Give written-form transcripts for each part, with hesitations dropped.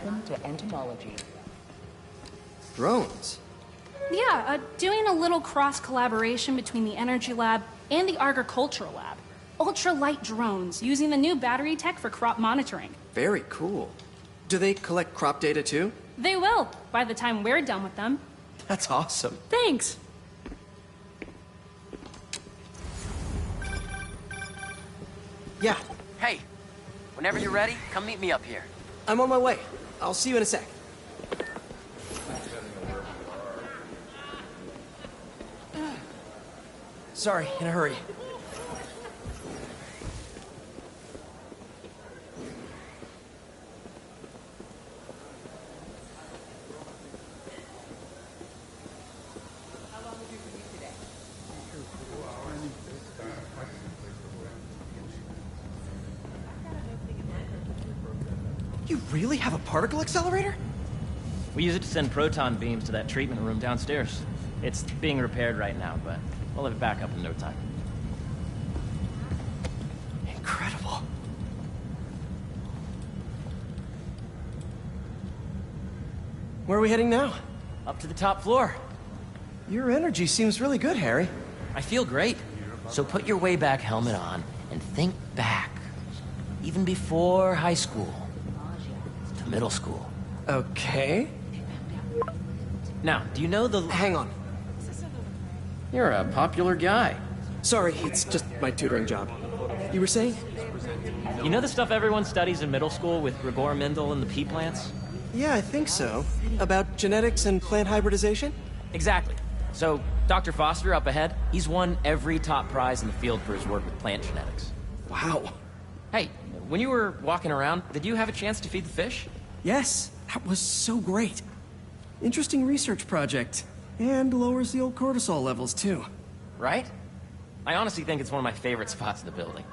Welcome to entomology. Drones? Yeah, doing a little cross-collaboration between the Energy Lab and the Agricultural Lab. Ultra-light drones using the new battery tech for crop monitoring. Very cool. Do they collect crop data too? They will, by the time we're done with them. That's awesome. Thanks. Yeah, Hey, whenever you're ready, come meet me up here. I'm on my way. I'll see you in a sec. Sorry, in a hurry. You really have a particle accelerator? We use it to send proton beams to that treatment room downstairs. It's being repaired right now, but we'll have it back up in no time. Incredible. Where are we heading now? Up to the top floor. Your energy seems really good, Harry. I feel great. So put your way back helmet on and think back. Even before high school. To middle school. Okay. Now, do you know the... Hang on. You're a popular guy. Sorry, it's just my tutoring job. You were saying? You know the stuff everyone studies in middle school with Gregor Mendel and the pea plants? Yeah, I think so. About genetics and plant hybridization? Exactly. So, Dr. Foster up ahead, he's won every top prize in the field for his work with plant genetics. Wow. Hey, when you were walking around, did you have a chance to feed the fish? Yes, that was so great. Interesting research project. And lowers the old cortisol levels, too. Right? I honestly think it's one of my favorite spots in the building.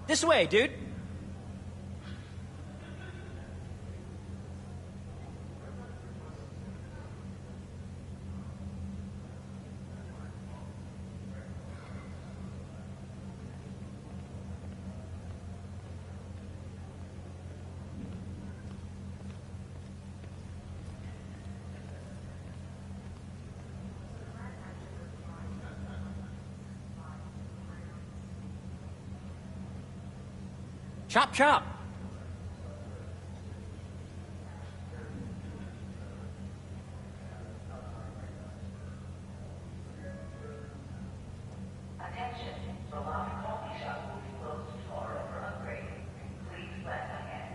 This way, dude. Chop, chop. Attention, the lobby coffee shop will be closed tomorrow for upgrading. Please plan ahead.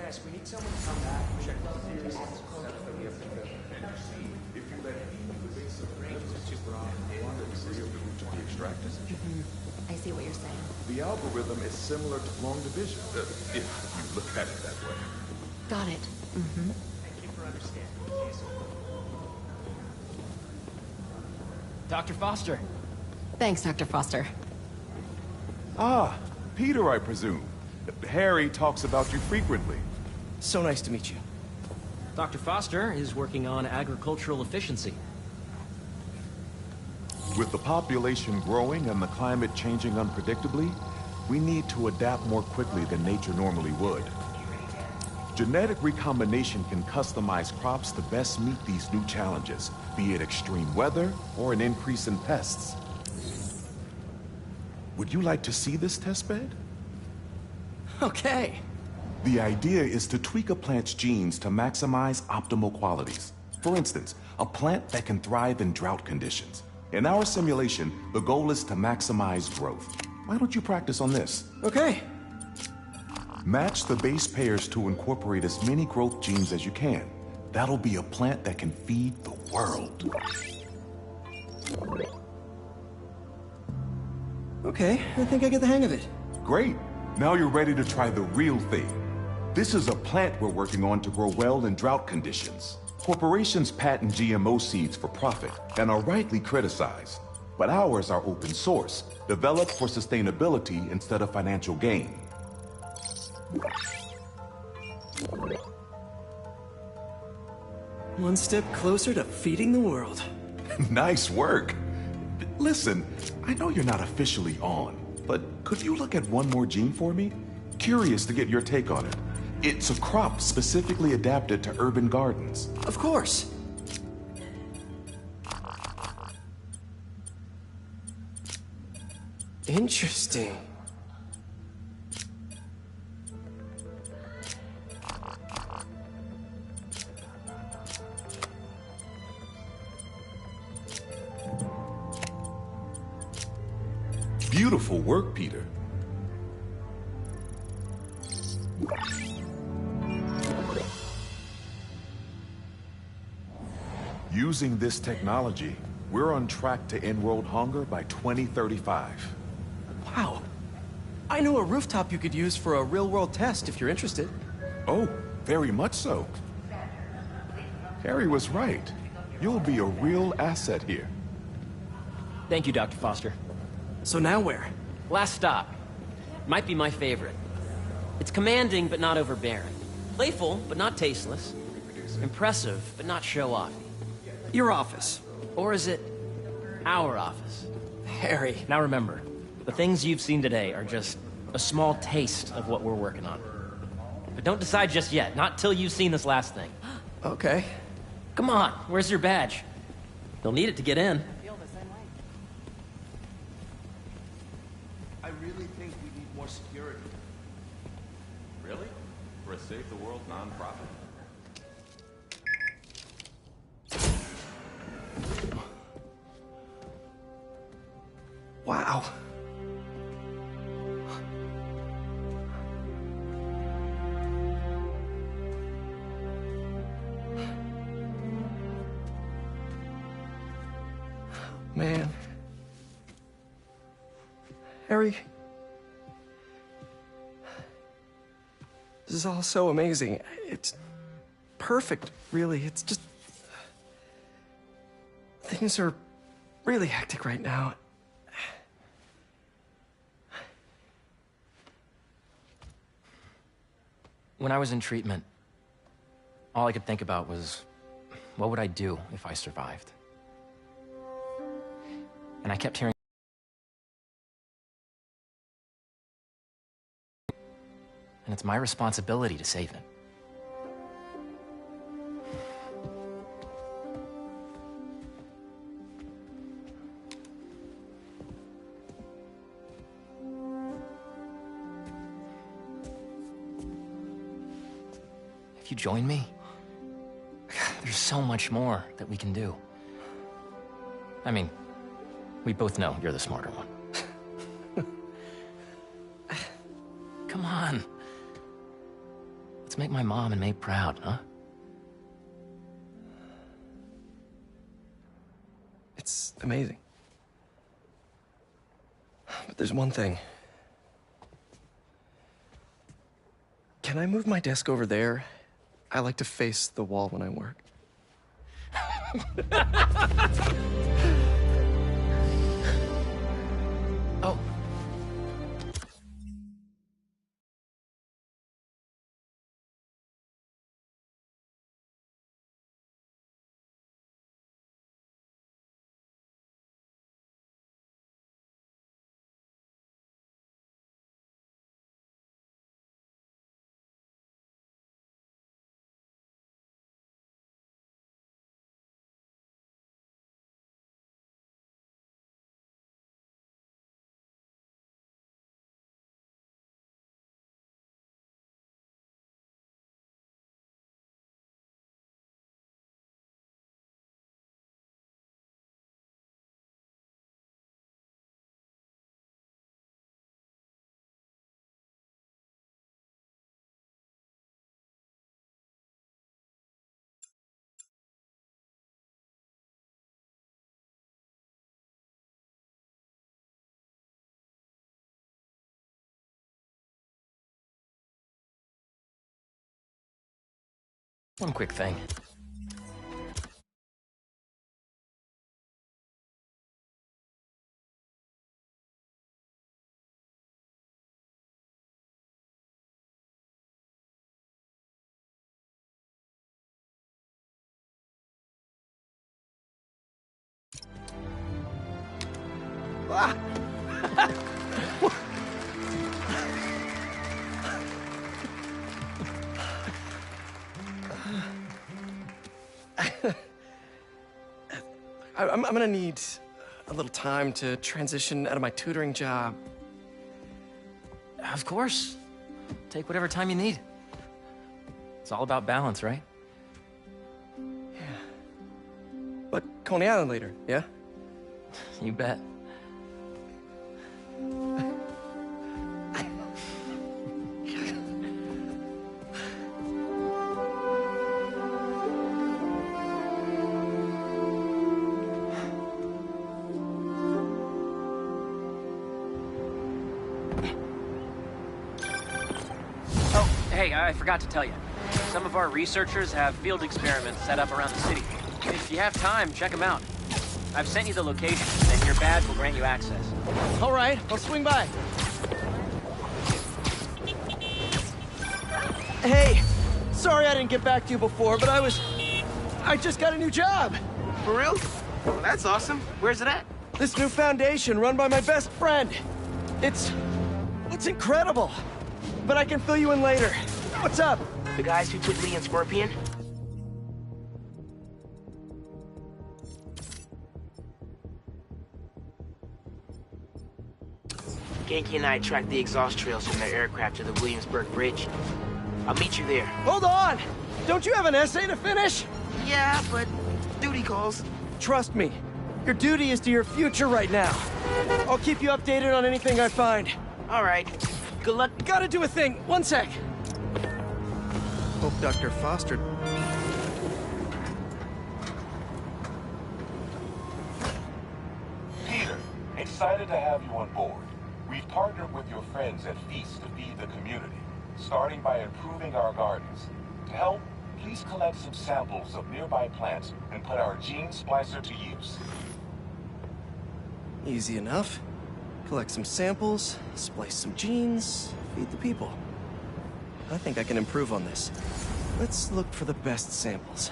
Yes, we need someone to come back and check the series. I see what you're saying. The algorithm is similar to long division, if you look at it that way. Got it. Mm-hmm. Dr. Foster. Thanks, Dr. Foster. Ah, Peter, I presume. Harry talks about you frequently. So nice to meet you. Dr. Foster is working on agricultural efficiency. With the population growing and the climate changing unpredictably, we need to adapt more quickly than nature normally would. Genetic recombination can customize crops to best meet these new challenges, be it extreme weather or an increase in pests. Would you like to see this testbed? Okay. The idea is to tweak a plant's genes to maximize optimal qualities. For instance, a plant that can thrive in drought conditions. In our simulation, the goal is to maximize growth. Why don't you practice on this? Okay. Match the base pairs to incorporate as many growth genes as you can. That'll be a plant that can feed the world. Okay, I think I get the hang of it. Great. Now you're ready to try the real thing. This is a plant we're working on to grow well in drought conditions. Corporations patent GMO seeds for profit and are rightly criticized. But ours are open source, developed for sustainability instead of financial gain. One step closer to feeding the world. Nice work. Listen, I know you're not officially on, but could you look at one more gene for me? Curious to get your take on it. It's a crop specifically adapted to urban gardens. Of course. Interesting. Beautiful work, Peter. Using this technology, we're on track to end world hunger by 2035. Wow. I know a rooftop you could use for a real-world test if you're interested. Oh, very much so. Harry was right. You'll be a real asset here. Thank you, Dr. Foster. So now where? Last stop. Might be my favorite. It's commanding, but not overbearing. Playful, but not tasteless. Impressive, but not show-offy. Your office. Or is it our office? Harry. Now remember, the things you've seen today are just a small taste of what we're working on. But don't decide just yet, not till you've seen this last thing. Okay. Come on, where's your badge? You'll need it to get in. I really think we need more security. Really? For a Save the World nonprofit? Wow. Man. Harry. This is all so amazing. It's perfect, really. It's just... Things are really hectic right now. When I was in treatment, all I could think about was, what would I do if I survived? And I kept hearing, and it's my responsibility to save it. If you join me, there's so much more that we can do. I mean, we both know you're the smarter one. Come on. Let's Let's make my mom and May proud, huh? It's amazing. But there's one thing. Can I move my desk over there? I like to face the wall when I work. Oh. One quick thing. I'm gonna need a little time to transition out of my tutoring job. Of course. Take whatever time you need. It's all about balance, right? But Coney Island later, yeah? You bet. Hey, I forgot to tell you. Some of our researchers have field experiments set up around the city. If you have time, check them out. I've sent you the location, and your badge will grant you access. All right, I'll swing by. Hey, sorry I didn't get back to you before, but I just got a new job. For real? Well, that's awesome. Where's it at? This new foundation run by my best friend. It's incredible. But I can fill you in later. What's up? The guys who took Lee and Scorpion? Genki and I tracked the exhaust trails from their aircraft to the Williamsburg Bridge. I'll meet you there. Hold on! Don't you have an essay to finish? Yeah, but duty calls. Trust me. Your duty is to your future right now. I'll keep you updated on anything I find. All right. Good luck. Gotta do a thing. One sec. Hope Dr. Foster... Peter, excited to have you on board. We've partnered with your friends at Feast to feed the community, starting by improving our gardens. To help, please collect some samples of nearby plants and put our gene splicer to use. Easy enough. Collect some samples, splice some genes, feed the people. I think I can improve on this. Let's look for the best samples.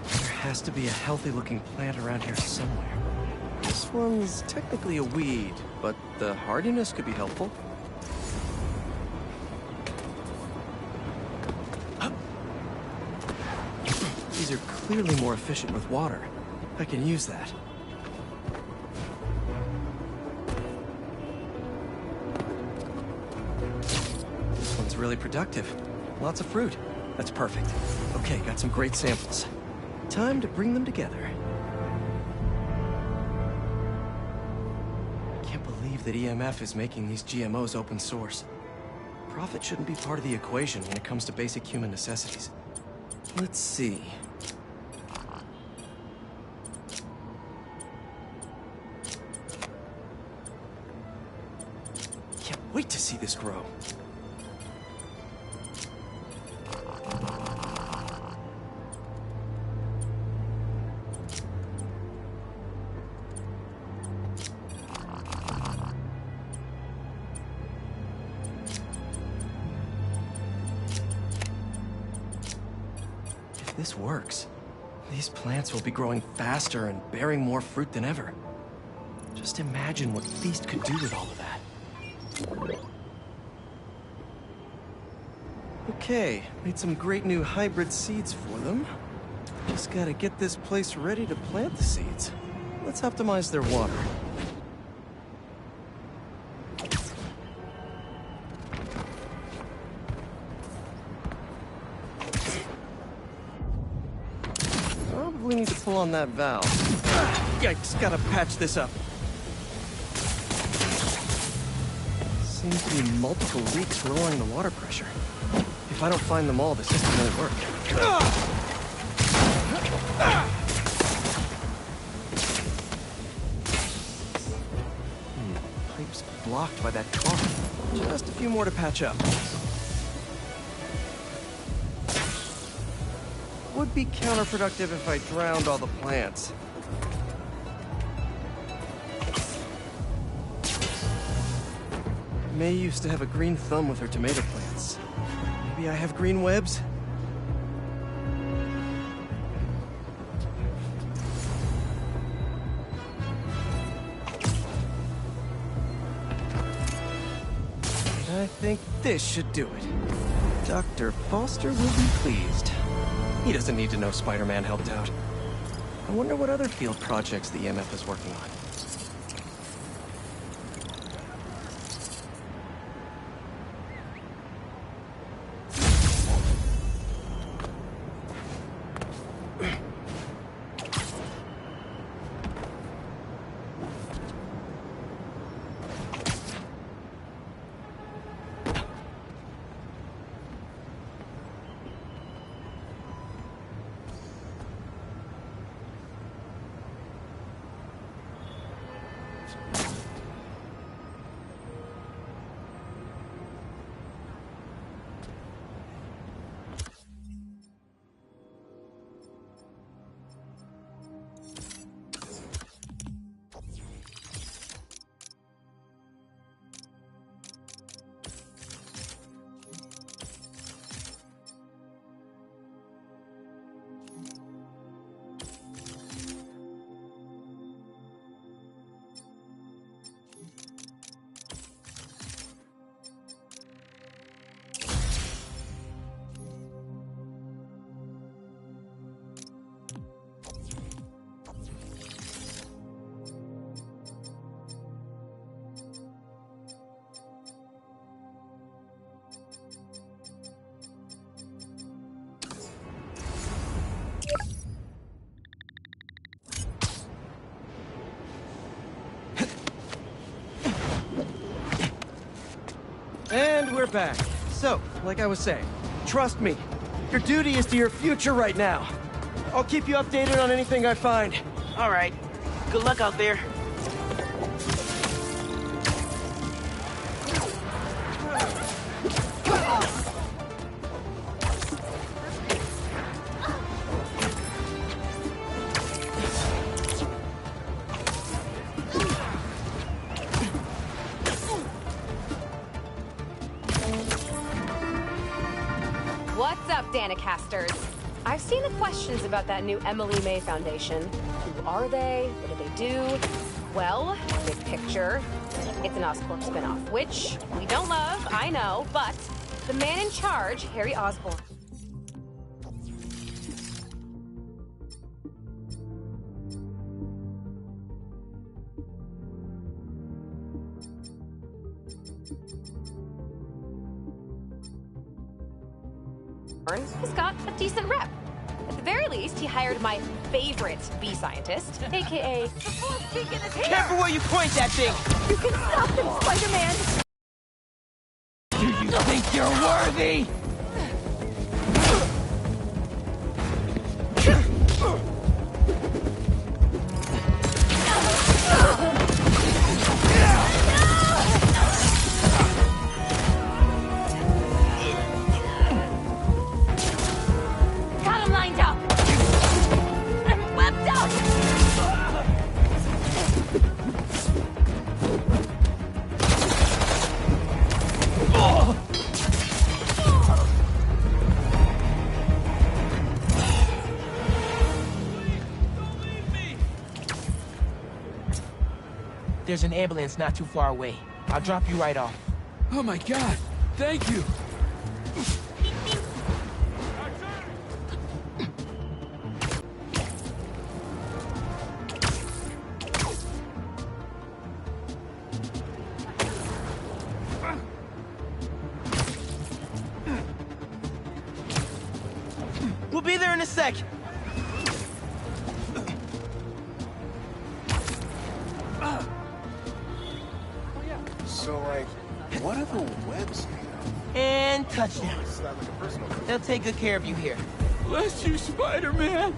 There has to be a healthy-looking plant around here somewhere. This one's technically a weed, but the hardiness could be helpful. These are clearly more efficient with water. I can use that. This one's really productive. Lots of fruit. That's perfect. Okay, got some great samples. Time to bring them together. that EMF is making these GMOs open source. Profit shouldn't be part of the equation when it comes to basic human necessities. Let's see. Can't wait to see this grow. If this works, these plants will be growing faster and bearing more fruit than ever. Just imagine what Feast could do with all of that. Okay, made some great new hybrid seeds for them. Just gotta get this place ready to plant the seeds. Let's optimize their water. Probably need to pull on that valve. Yikes, gotta patch this up. Seems to be multiple leaks lowering the water pressure. If I don't find them all, the system won't work. Pipe's blocked by that car. Just a few more to patch up. Would be counterproductive if I drowned all the plants. May used to have a green thumb with her tomato plants. Maybe I have green webs? I think this should do it. Dr. Foster will be pleased. He doesn't need to know Spider-Man helped out. I wonder what other field projects the EMF is working on. And we're back. So, like I was saying, trust me, your duty is to your future right now. I'll keep you updated on anything I find. All right. Good luck out there. What's up, Danicasters? I've seen the questions about that new Emily May Foundation. Who are they? What do they do? Well, big picture, it's an Oscorp spinoff, which we don't love, I know, but the man in charge, Harry Osborn. Has got a decent rep. At the very least, he hired my favorite bee scientist, aka the full pig in his hair. Careful where you point that thing! You can stop him, Spider-Man! Do you think you're worthy? Got him lined up! I'm webbed up! There's an ambulance not too far away. I'll drop you right off. Oh my god! Thank you! We'll be there in a sec. So, like, what are the webs made of? And touchdown. It's not like a personal thing. They'll take good care of you here. Bless you, Spider-Man!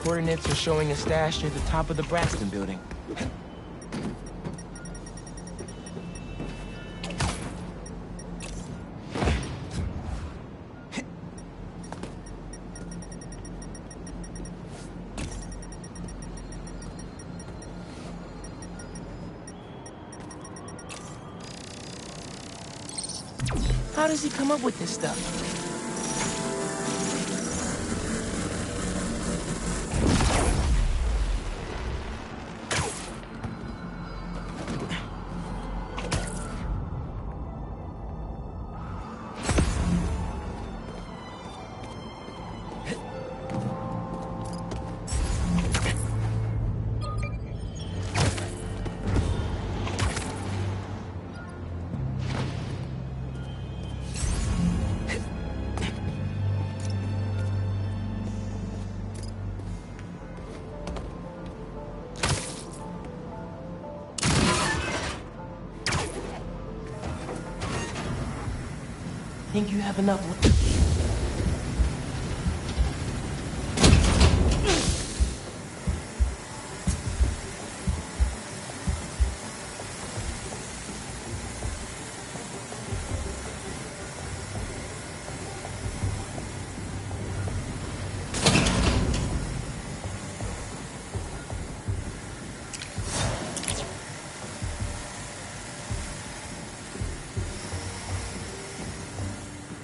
Coordinates are showing a stash near the top of the Braxton building. How does he come up with this stuff? think you have enough?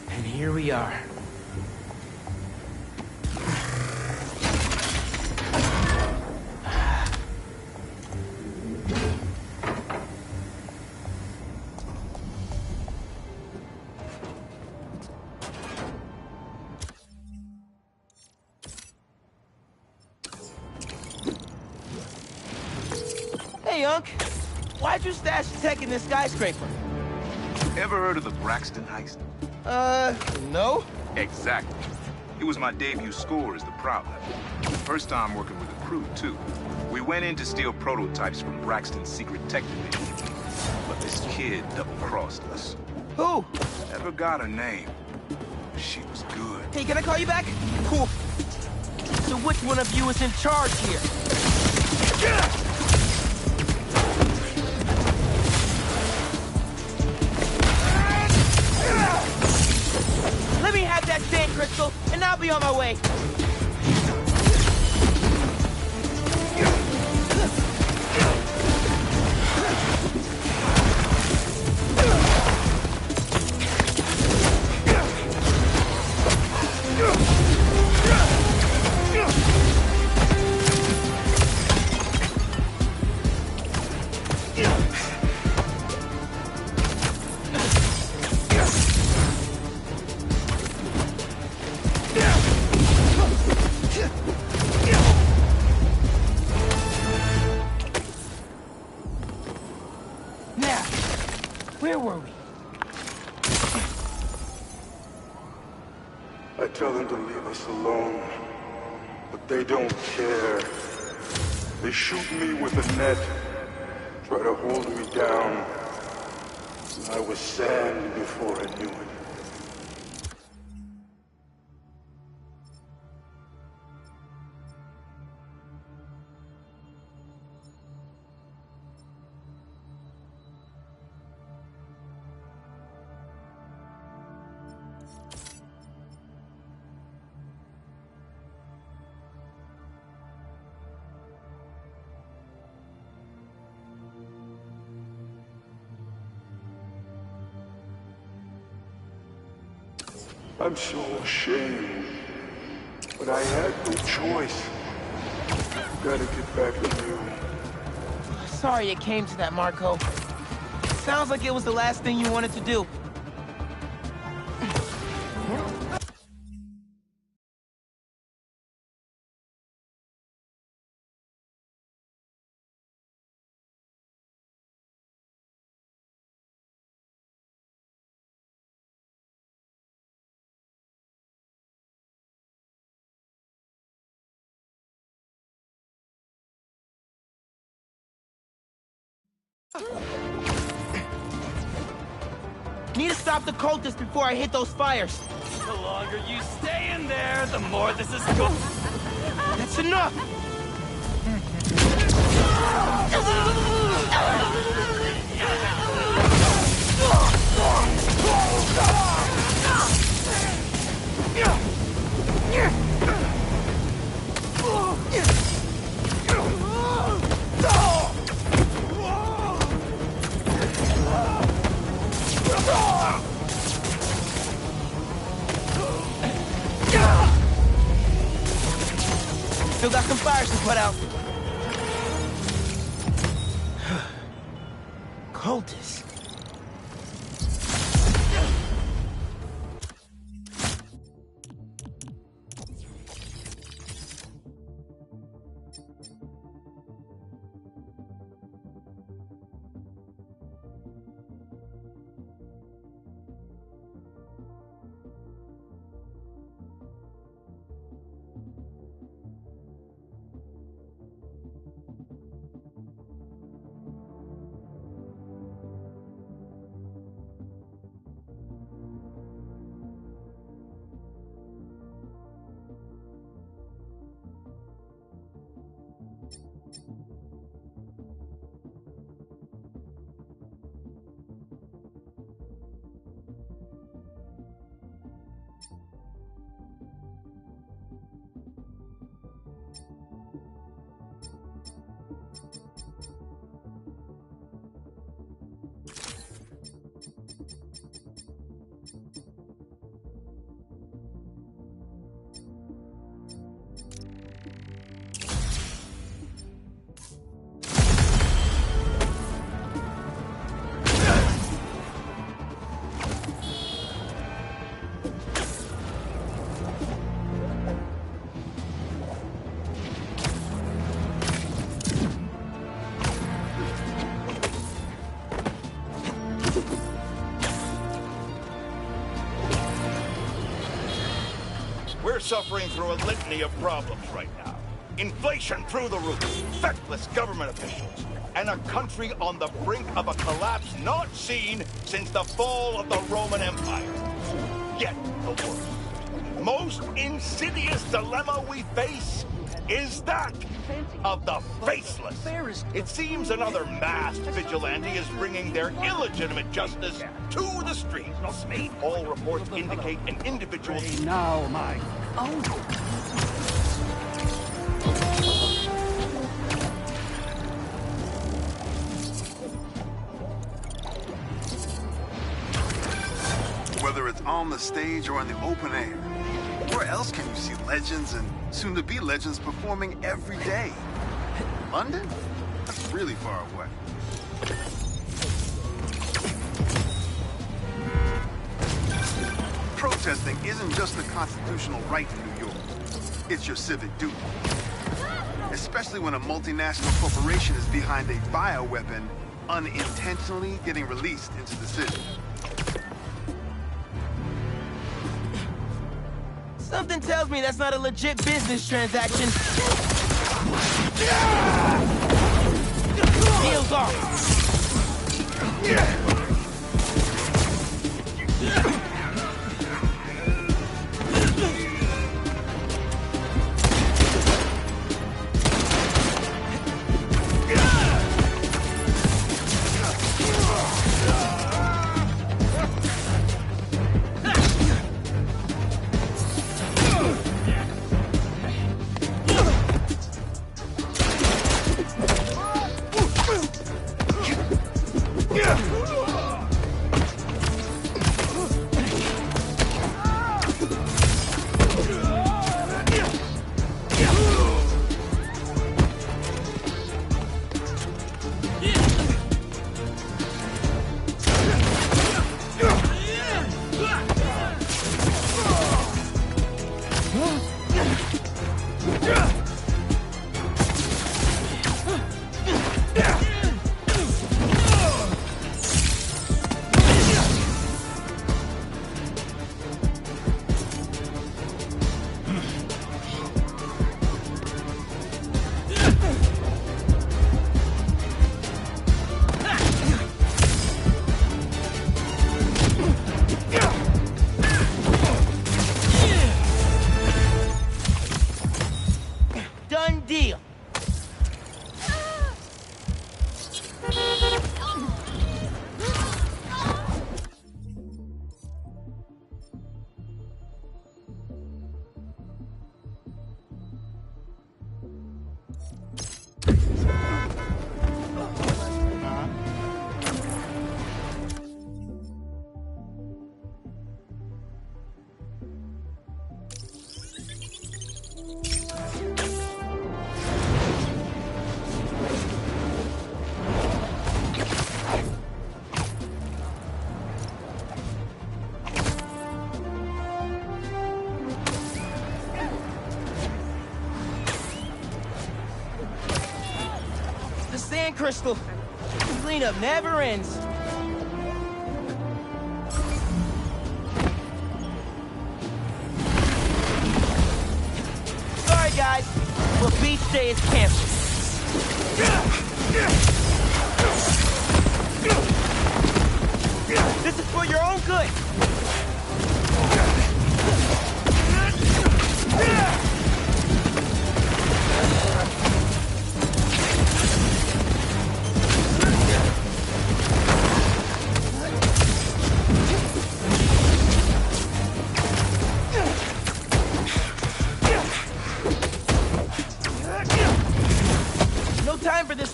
And here we are. Hey, Unc. Why'd you stash the tech in this skyscraper? Ever heard of the Braxton heist? No. Exactly. It was my debut score is the problem. First time working with a crew, too. We went in to steal prototypes from Braxton's secret tech division. But this kid double-crossed us. Who? Never got her name. She was good. Hey, can I call you back? Cool. So which one of you is in charge here? Let me have that sand crystal, and I'll be on my way. Now, where were we? I tell them to leave us alone, but they don't care. They shoot me with a net, try to hold me down. I was sand before I knew it. I'm so ashamed, but I had no choice. Gotta get back to you. Sorry it came to that, Marco. Sounds like it was the last thing you wanted to do. Need to stop the cultists before I hit those fires. The longer you stay in there, the more this is going. That's enough! Still got some fires to put out. Cultists. suffering through a litany of problems right now. Inflation through the roof, feckless government officials, and a country on the brink of a collapse not seen since the fall of the Roman Empire. Yet the worst, most insidious dilemma we face is that of the faceless. It seems another masked vigilante is bringing their illegitimate justice to the streets. All reports indicate an individual... Now, Mike. Whether it's on the stage or in the open air, where else can you see legends and soon-to-be legends performing every day? London? That's really far away. Protesting isn't just a constitutional right in New York. It's your civic duty. Especially when a multinational corporation is behind a bioweapon unintentionally getting released into the city. Something tells me that's not a legit business transaction. Deal's off. Crystal. Cleanup never ends. Sorry, guys. But beach day is canceled. This is for your own good.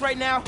Right now.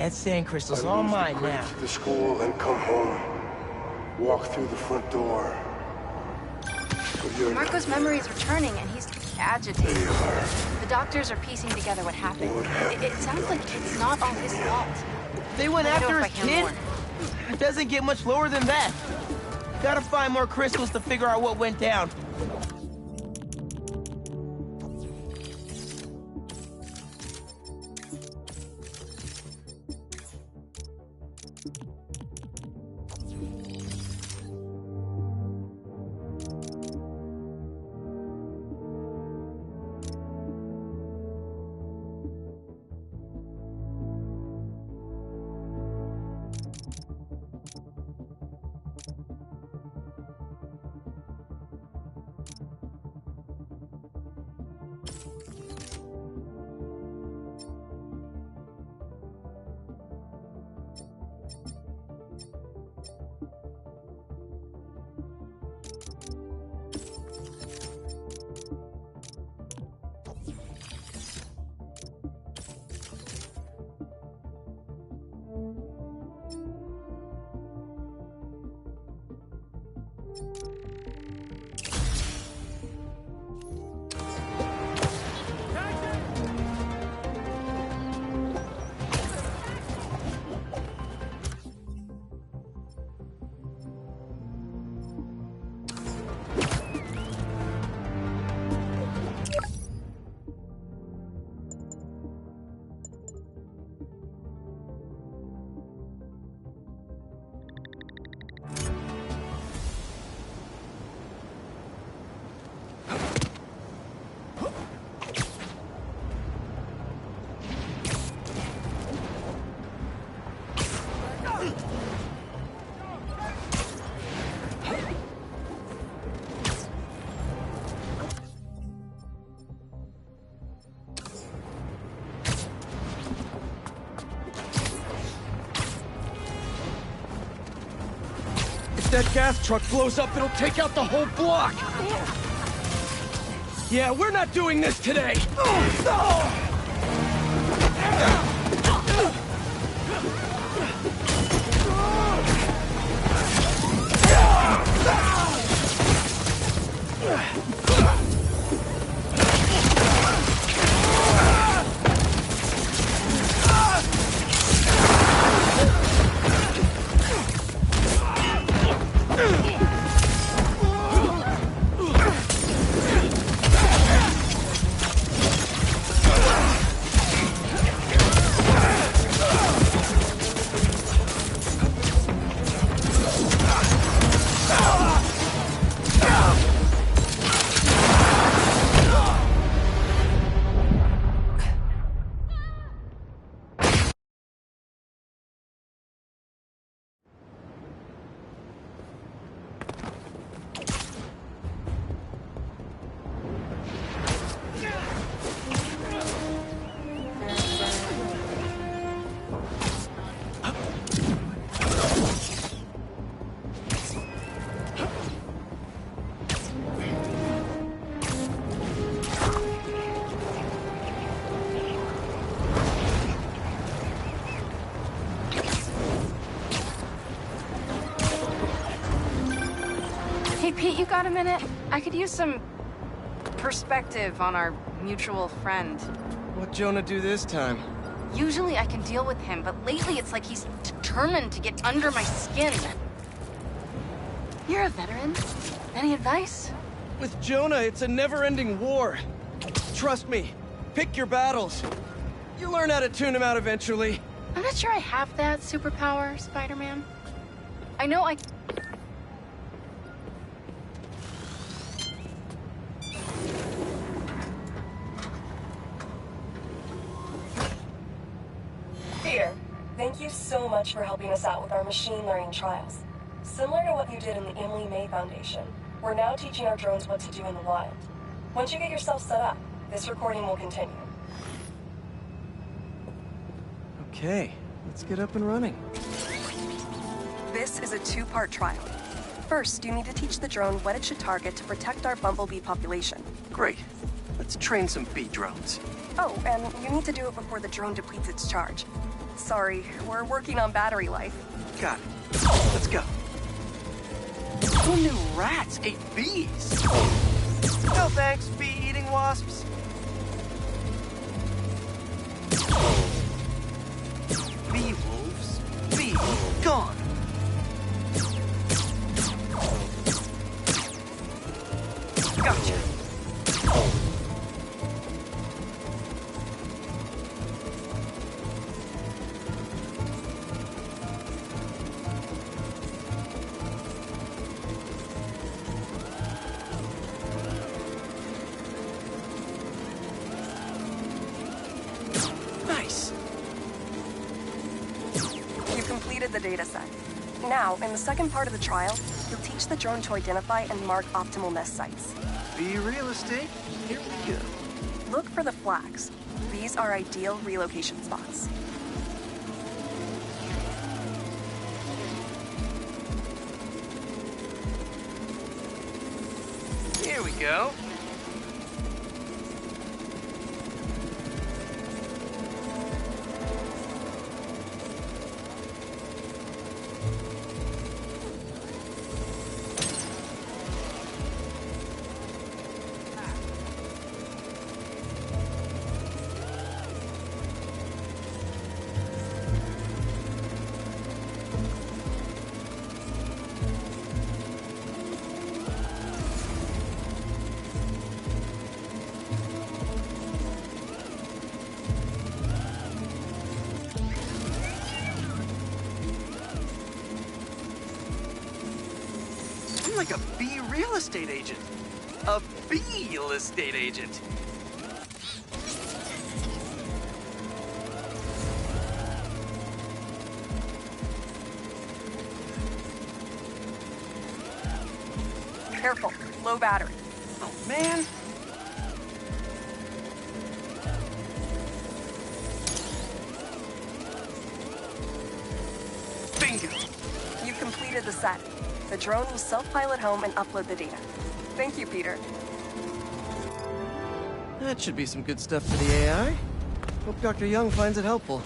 That sand crystal's all mine now. To the school and come home. Walk through the front door. But you're Marco's memory is returning, and he's agitated. The doctors are piecing together what happened. It sounds like it's not all his fault. They went Let me know after if his I can kid? more. It doesn't get much lower than that. Gotta find more crystals to figure out what went down. If that gas truck blows up, it'll take out the whole block! Yeah, we're not doing this today! Hey, Pete, you got a minute? I could use some perspective on our mutual friend. What'd Jonah do this time? Usually I can deal with him, but lately it's like he's determined to get under my skin. You're a veteran. Any advice? With Jonah, it's a never-ending war. Trust me, pick your battles. You learn how to tune him out eventually. I'm not sure I have that superpower, Spider-Man. I know I... Peter, thank you so much for helping us out with our machine learning trials. Similar to what you did in the Emily May Foundation, we're now teaching our drones what to do in the wild. Once you get yourself set up, this recording will continue. Okay, let's get up and running. This is a two-part trial. First, you need to teach the drone what it should target to protect our bumblebee population. Great. Let's train some bee drones. Oh, and you need to do it before the drone depletes its charge. Sorry, we're working on battery life. Got it. Let's go. Who knew rats ate bees? No thanks, bee-eating wasps. Bee wolves, bee gone. Gotcha. Nice. You completed the data set. Now, in the second part of the trial, you'll teach the drone to identify and mark optimal nest sites. Bee real estate, here we go. Look for the flags. These are ideal relocation spots. Here we go. I'm like a bee real estate agent. A bee real estate agent. Careful, low battery. Oh, man. Bingo. You completed the set. The drone will self-pilot home and upload the data. Thank you, Peter. That should be some good stuff for the AI. Hope Dr. Young finds it helpful.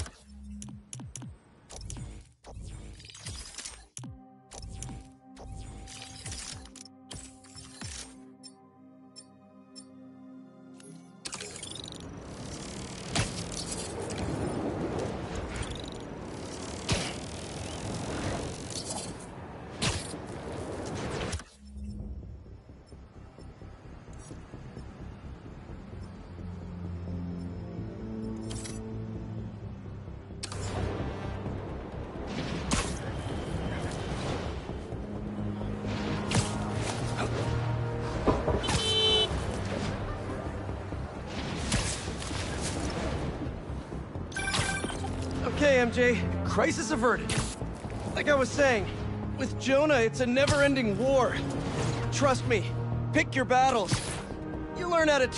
Okay, MJ, crisis averted. Like I was saying, with Jonah, it's a never-ending war. Trust me, pick your battles. You learn how to...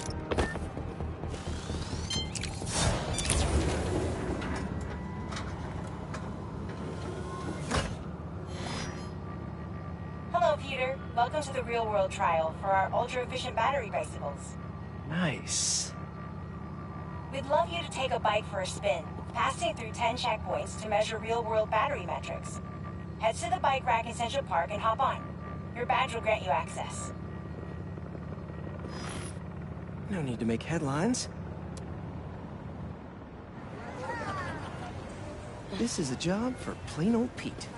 Hello, Peter. Welcome to the real-world trial for our ultra-efficient battery bicycles. Nice. We'd love you to take a bike for a spin, passing through 10 checkpoints to measure real-world battery metrics. Head to the bike rack in Central Park and hop on. Your badge will grant you access. No need to make headlines. This is a job for plain old Pete.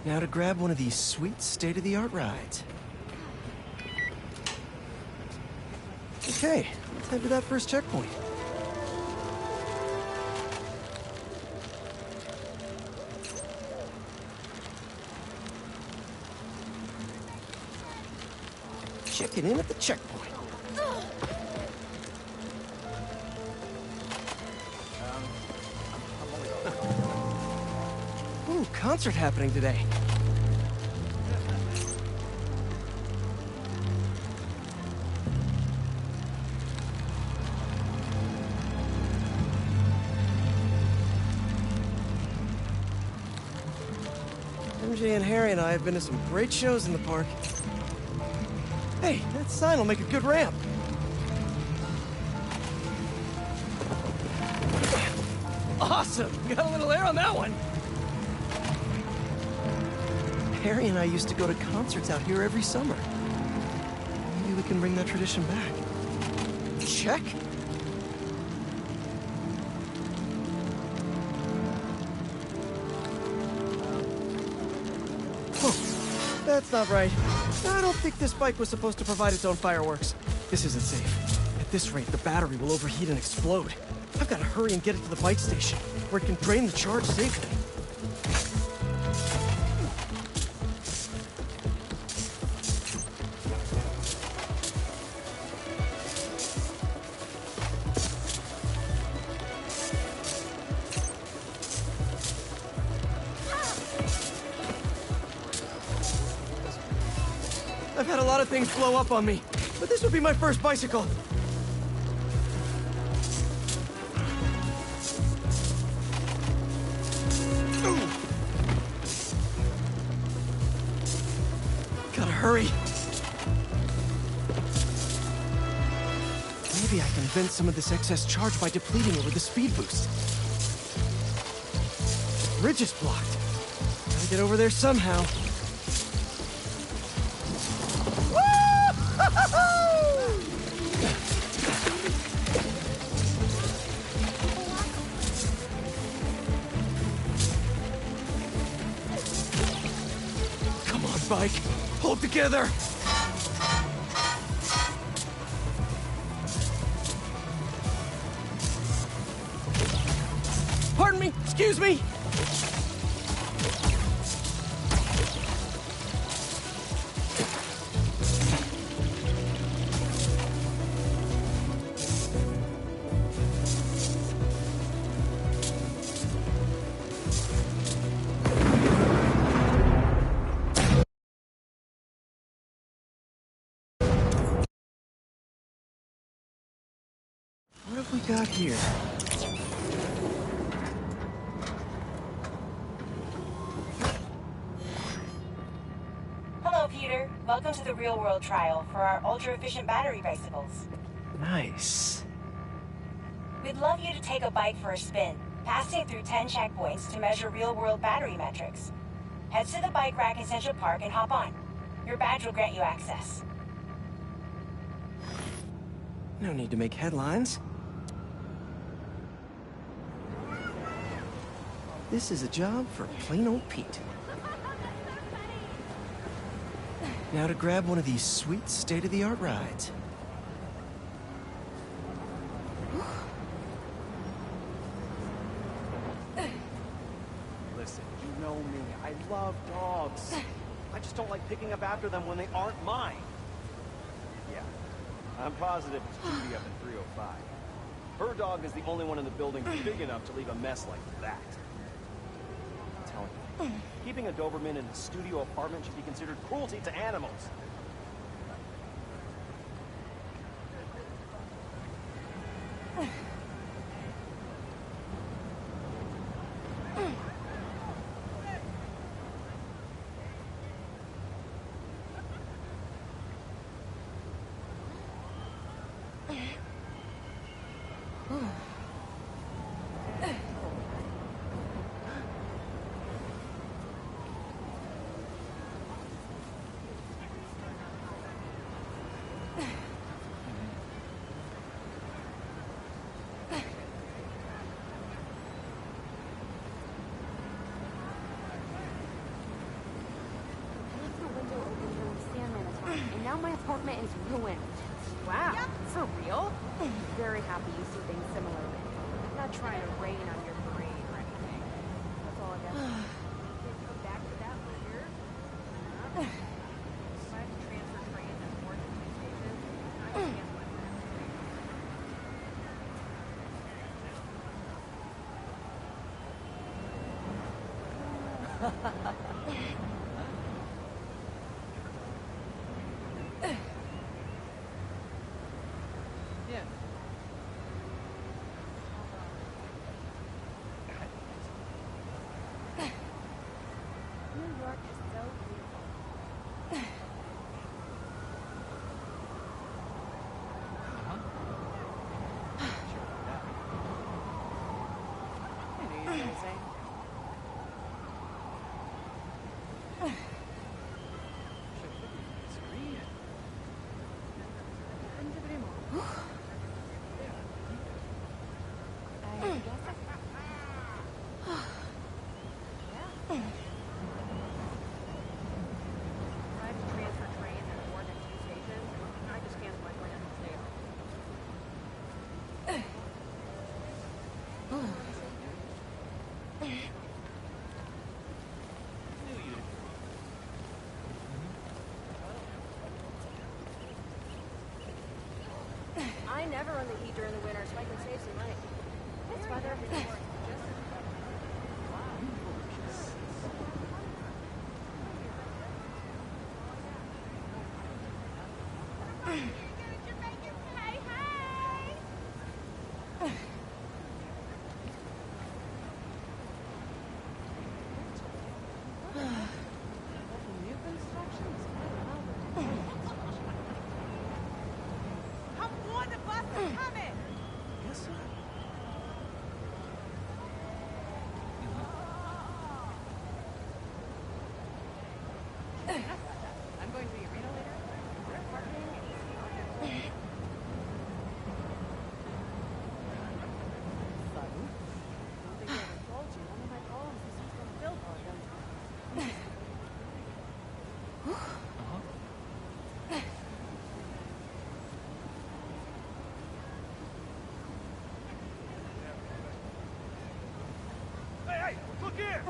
Now to grab one of these sweet state-of-the-art rides. Okay, let's head to that first checkpoint. Checking in at the checkpoint. Ooh, concert happening today. MJ and Harry and I have been to some great shows in the park. Hey, that sign will make a good ramp. Awesome! Got a little air on that one! Harry and I used to go to concerts out here every summer. Maybe we can bring that tradition back. Check? Oh, that's not right. I don't think this bike was supposed to provide its own fireworks. This isn't safe. At this rate, the battery will overheat and explode. I've got to hurry and get it to the bike station, where it can drain the charge safely. I've had a lot of things blow up on me, but this would be my first bicycle. Gotta hurry. Maybe I can vent some of this excess charge by depleting it with a speed boost. The bridge is blocked. Gotta get over there somehow. Come on, bike. Hold together. Pardon me. Excuse me. What have we got here? Hello, Peter. Welcome to the real-world trial for our ultra-efficient battery bicycles. Nice. We'd love you to take a bike for a spin, passing through 10 checkpoints to measure real-world battery metrics. Head to the bike rack in Central Park and hop on. Your badge will grant you access. No need to make headlines. This is a job for plain old Pete. Now to grab one of these sweet state-of-the-art rides. Listen, you know me. I love dogs. I just don't like picking up after them when they aren't mine. Yeah, I'm positive it's Judy up in 305. Her dog is the only one in the building big enough to leave a mess like that. I'm telling you, keeping a Doberman in a studio apartment should be considered cruelty to animals. And now my apartment is ruined. Wow, for real? I'm very happy you see things similarly. I'm not trying to rain on your parade or anything. That's all I got. Come back to that later. Decide to transfer trains at more than 2 stations. I can't never run the heat during the winter so I can save some money. This weather has been working just I'm going to the arena later. Hey, look here!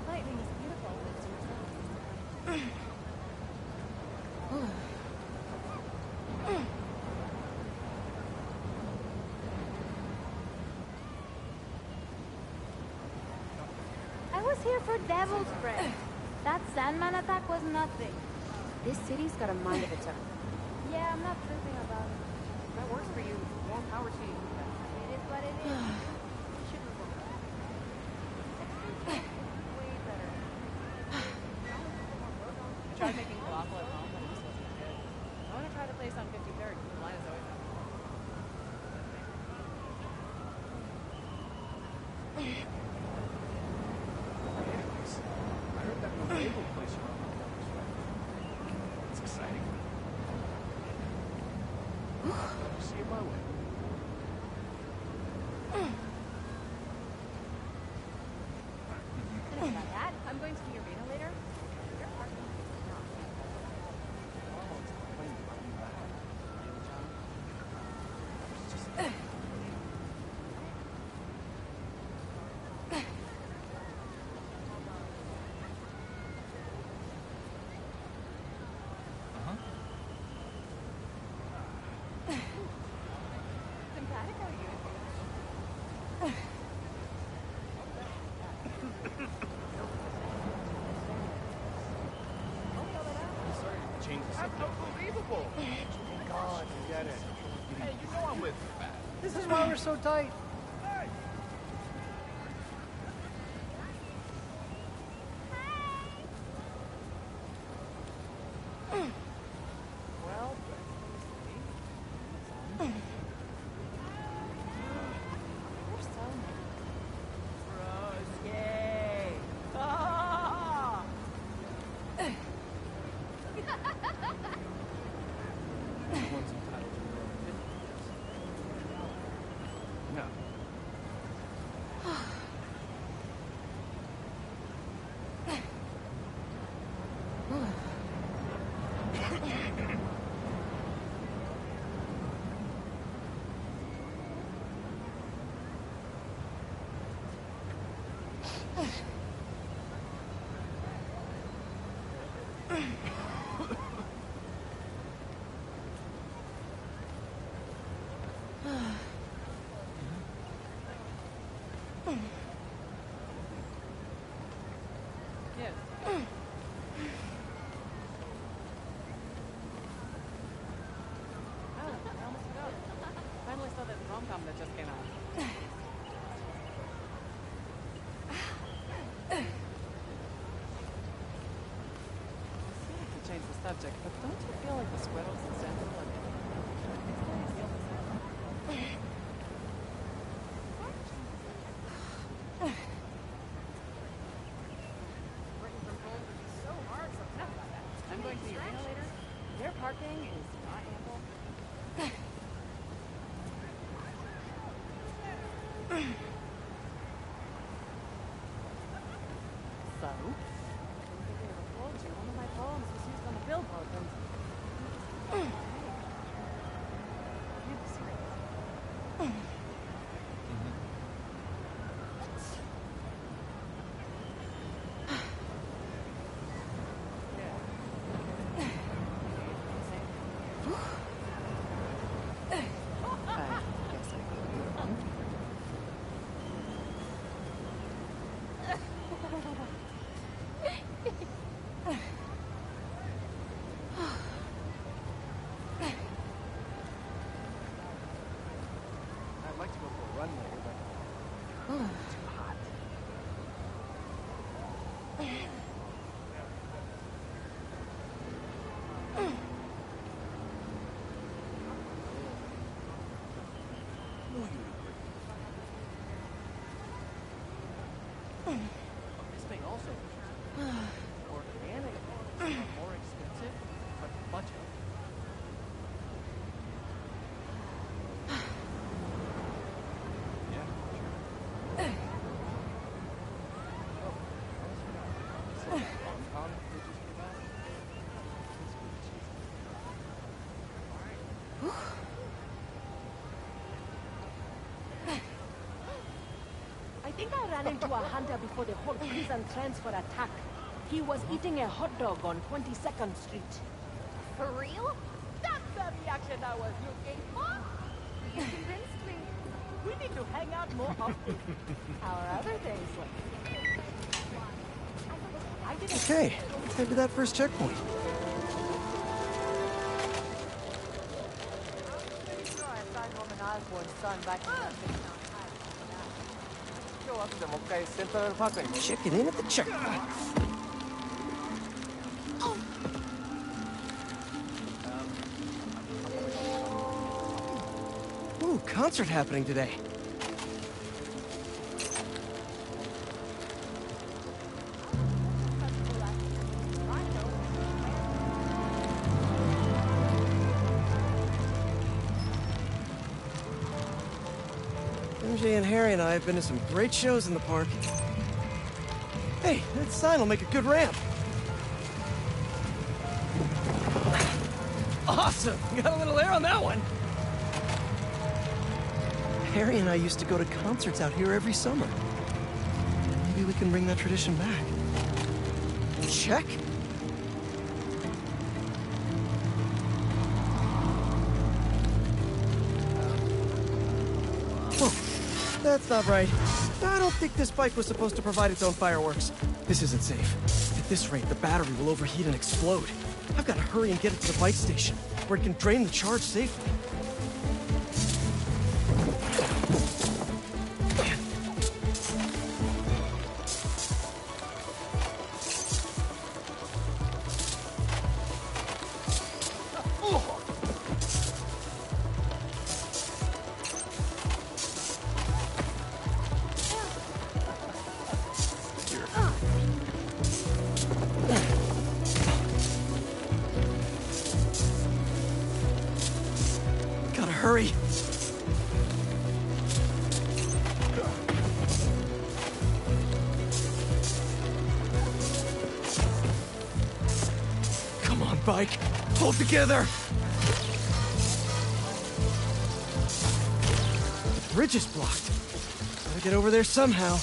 Lightning is beautiful. I was here for Devil's Breath. That Sandman attack was nothing. This city's got a mind of its own. Yeah, I'm not tripping about it. If that works for you, more power to you. It is what it is. You should move on. Way better. I tried making falafel at home, but it just wasn't good. I want to try the place on 53rd. The line is always up. I heard that new label place you're on was right. It's exciting. See it my way. And about that, I'm going to the arena later. Your parking is not almost putting the button back. Sympathetic are you? Change the That's subject. unbelievable! God, forget it. Hey, you know I'm with you, man. This is why we're so tight. Hey! Well, you're so gross. Yay! Ah! Everyone's entitled to their own opinion. No. Yes. Oh, I almost forgot. Finally saw that rom-com that just came out. Sorry to change the subject, but don't you feel like the squiddles and stencil are working from home would be so hard, so enough about that. I'm going to the arena later. Their parking is not ample. So, I don't think I ever told you, one of my poems was used on the billboard and... Can't be serious. This thing also organic, more expensive, but much of I think I ran into a hunter before the whole prison transfer attack. He was eating a hot dog on 22nd Street. For real? That's the reaction I was looking for. You convinced me. We need to hang out more often. Our other days were... Okay, let's head to that first checkpoint. Pretty sure I signed Norman Osborn's son back in that big town. Check it in at the checkpoint. Ooh, concert happening today. MJ and Harry and I have been to some great shows in the park. Hey, that sign will make a good ramp. Awesome! You got a little air on that one. Harry and I used to go to concerts out here every summer. Maybe we can bring that tradition back. Check. Whoa, that's not right. I don't think this bike was supposed to provide its own fireworks. This isn't safe. At this rate, the battery will overheat and explode. I've got to hurry and get it to the bike station, where it can drain the charge safely. Hurry! Come on, bike! Hold together! The bridge is blocked. Gotta get over there somehow.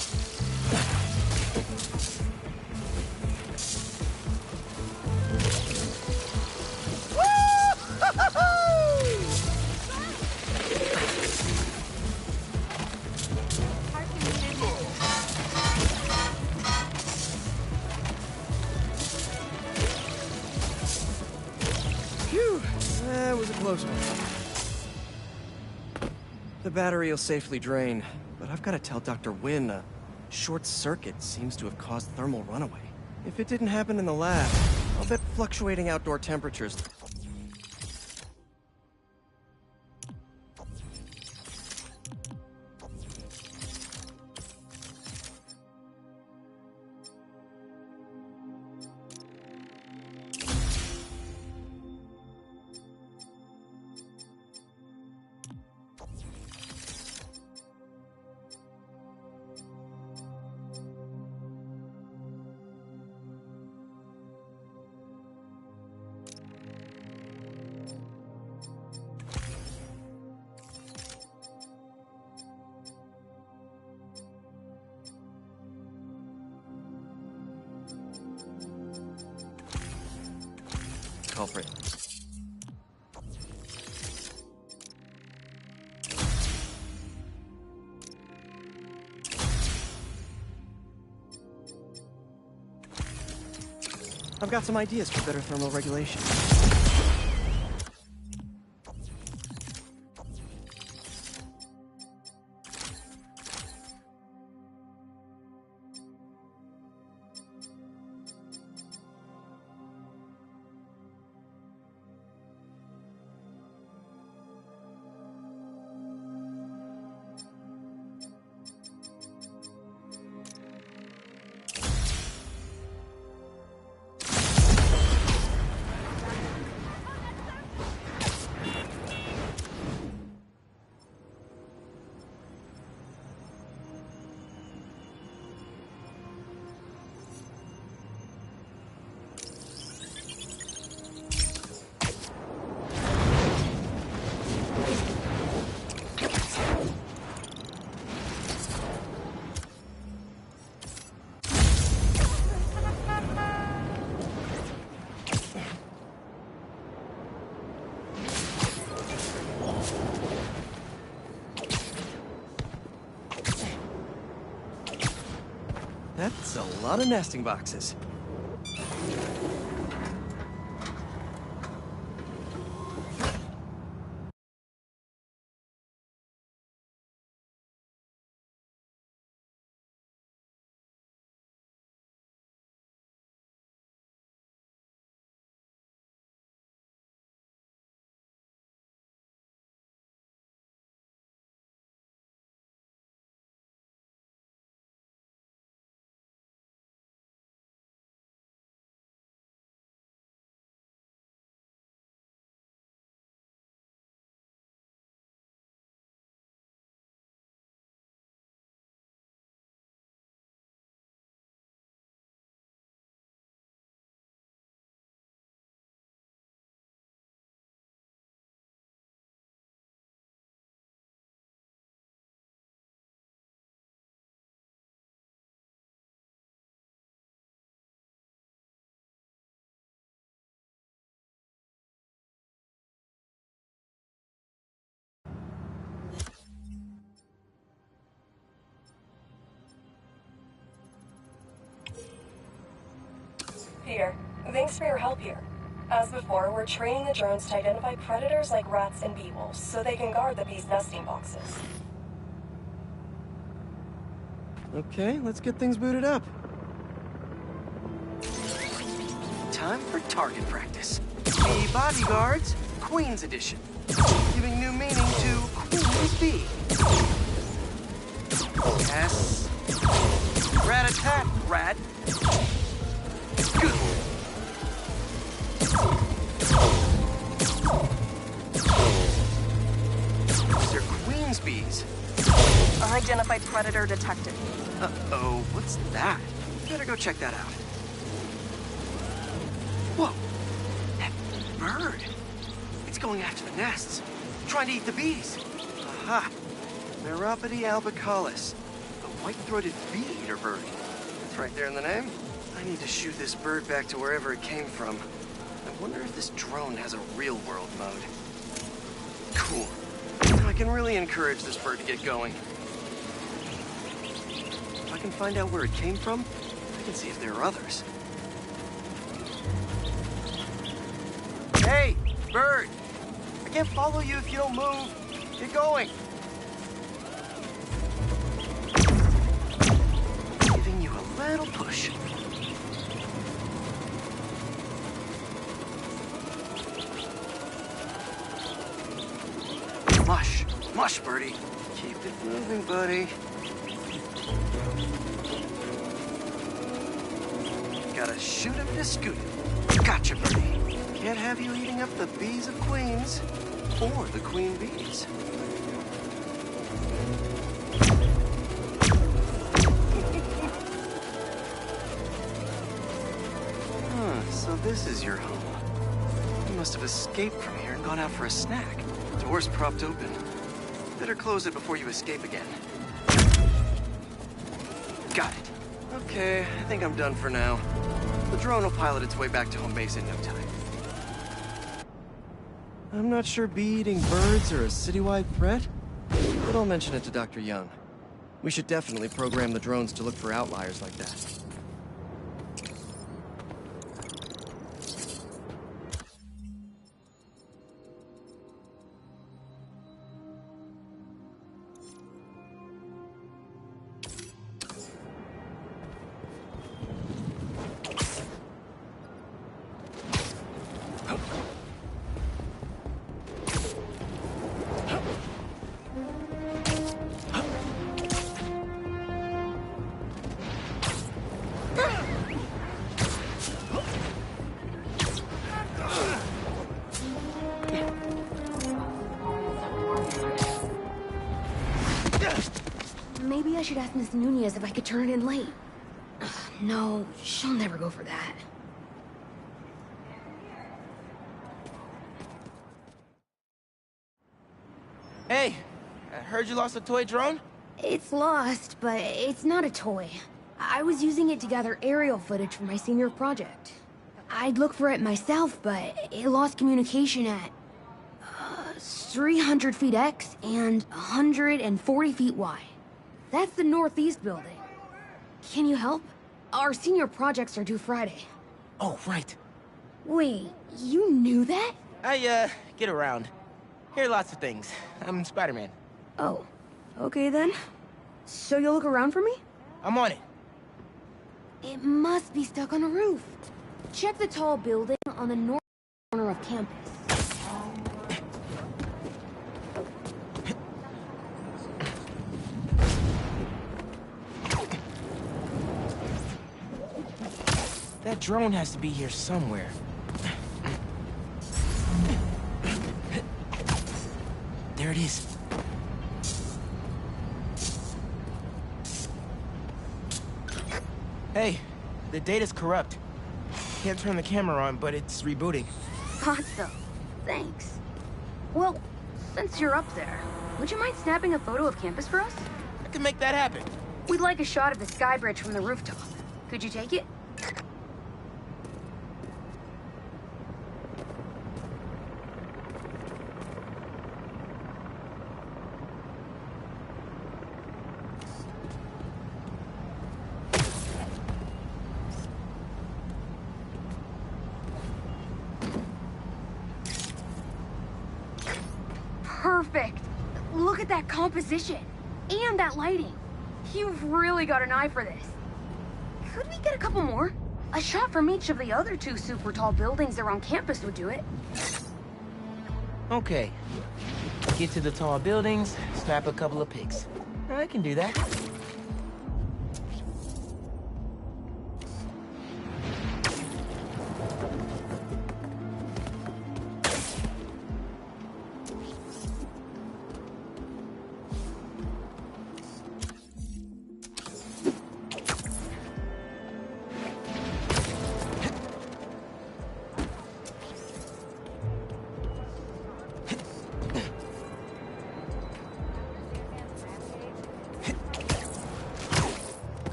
That was a close one. The battery will safely drain, but I've got to tell Dr. Wynn a short circuit seems to have caused thermal runaway. If it didn't happen in the lab, I'll bet fluctuating outdoor temperatures... culprit. I've got some ideas for better thermal regulation. That's a lot of nesting boxes. Peter, thanks for your help here. As before, we're training the drones to identify predators like rats and bee wolves, so they can guard the bees' nesting boxes. Okay, let's get things booted up. Time for target practice. Bee bodyguards, Queen's Edition. Giving new meaning to Queen's Bee. Yes. Rat-a-tat, rat. Good. They're Queen's bees. Unidentified predator detected. Uh-oh, what's that? Better go check that out. Whoa! That bird! It's going after the nests, trying to eat the bees. Aha! Meropode albicollis, the white-throated bee-eater bird. It's right there in the name. I need to shoot this bird back to wherever it came from. I wonder if this drone has a real-world mode. Cool. Now I can really encourage this bird to get going. If I can find out where it came from, I can see if there are others. Hey, bird! I can't follow you if you don't move. Get going. Giving you a little push. Mush. Mush, birdie. Keep it moving, buddy. Gotta shoot him to scoot him. Gotcha, birdie. Can't have you eating up the bees of queens, or the queen bees. So this is your home. You must have escaped from here and gone out for a snack. Door's propped open. Better close it before you escape again. Got it. Okay, I think I'm done for now. The drone will pilot its way back to home base in no time. I'm not sure bee-eating birds are a citywide threat, but I'll mention it to Dr. Young. We should definitely program the drones to look for outliers like that. Maybe I should ask Miss Nunez if I could turn it in late. No, she'll never go for that. Hey, I heard you lost a toy drone? It's lost, but it's not a toy. I was using it to gather aerial footage for my senior project. I'd look for it myself, but it lost communication at 300 feet X and 140 feet Y. That's the northeast building. Can you help? Our senior projects are due Friday. Oh, right. Wait, you knew that? I, get around. Hear lots of things. I'm Spider-Man. Oh, okay then. So you'll look around for me? I'm on it. It must be stuck on a roof. Check the tall building on the north corner of campus. That drone has to be here somewhere. There it is. Hey, the data's corrupt. Can't turn the camera on, but it's rebooting. Thought so. Thanks. Well, since you're up there, would you mind snapping a photo of campus for us? I can make that happen. We'd like a shot of the sky bridge from the rooftop. Could you take it? Perfect! Look at that composition! And that lighting! You've really got an eye for this. Could we get a couple more? A shot from each of the other 2 super tall buildings around campus would do it. Okay. Get to the tall buildings, snap a couple of pics. I can do that.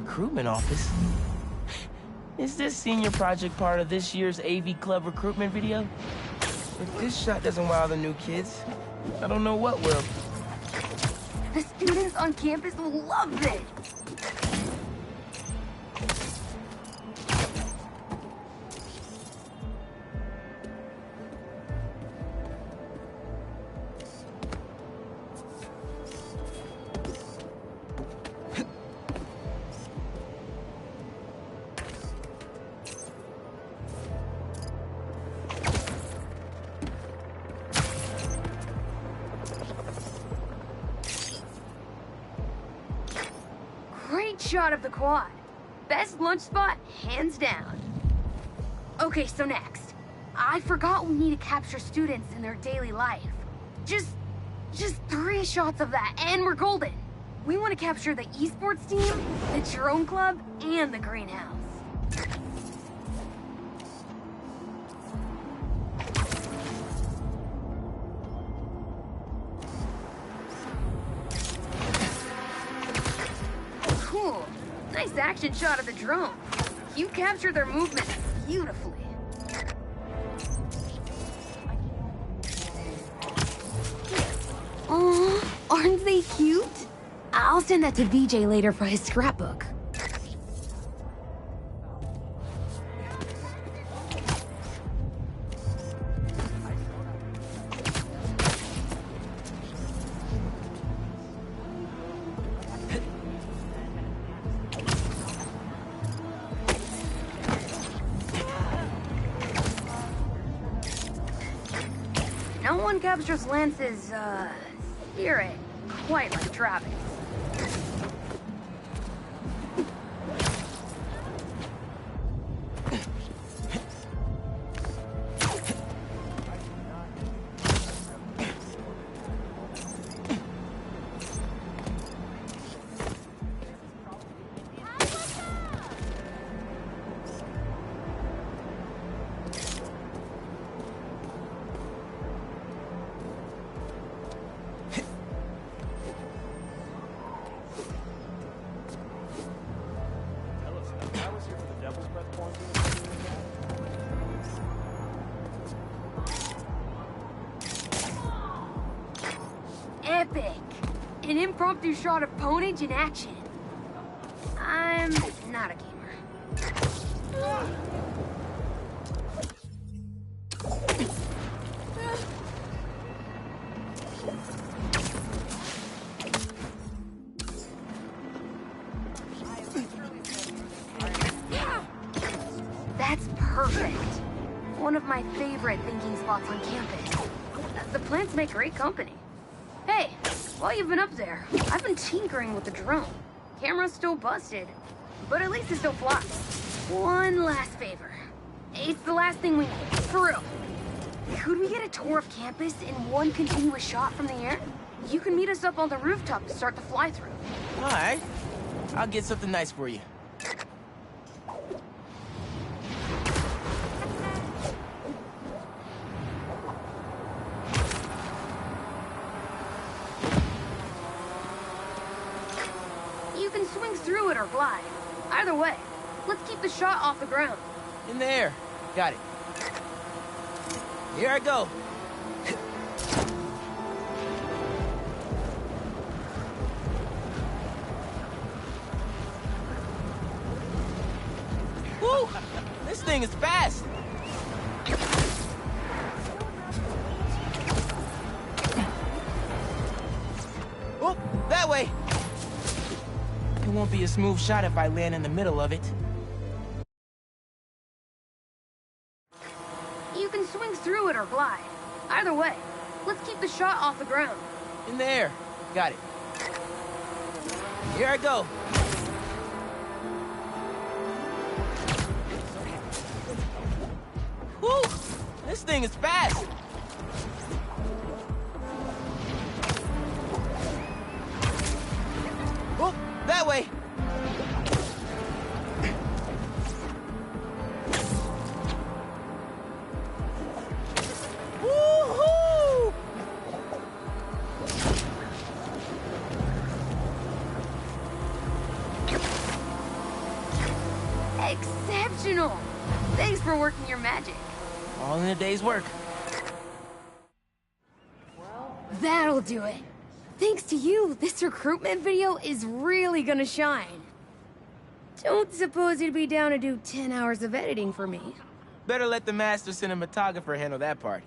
Recruitment office? Is this senior project part of this year's AV Club recruitment video? If this shot doesn't wow the new kids, I don't know what will. The students on campus will love this! Great shot of the quad. Best lunch spot, hands down. Okay, so next. I forgot we need to capture students in their daily life. Just 3 shots of that, and we're golden. We want to capture the esports team, the drone club, and the greenhouse. Cool. Nice action shot of the drone. You captured their movements beautifully. Aw, aren't they cute? I'll send that to VJ later for his scrapbook. No one captures Lance's, spirit quite like Travis. An impromptu shot of Ponage in action. I'm not a gamer. That's perfect. One of my favorite thinking spots on campus. The plants make great company. Hey, while you've been up there, I've been tinkering with the drone. Camera's still busted, but at least it still flies. One last favor. It's the last thing we need, for real. Could we get a tour of campus in one continuous shot from the air? You can meet us up on the rooftop to start the fly-through. All right. I'll get something nice for you. You can swing through it or glide. Either way, let's keep the shot off the ground. In the air. Got it. Here I go. Woo! This thing is fast. Oh, that way. It won't be a smooth shot if I land in the middle of it. You can swing through it or glide. Either way, let's keep the shot off the ground. In the air. Got it. Here I go. Woo! This thing is fast. Oh, that way. Woo-hoo! Exceptional! Thanks for working your magic. All in a day's work. That'll do it. Thanks to you, this recruitment video is really gonna shine. Don't suppose you'd be down to do 10 hours of editing for me. Better let the master cinematographer handle that part.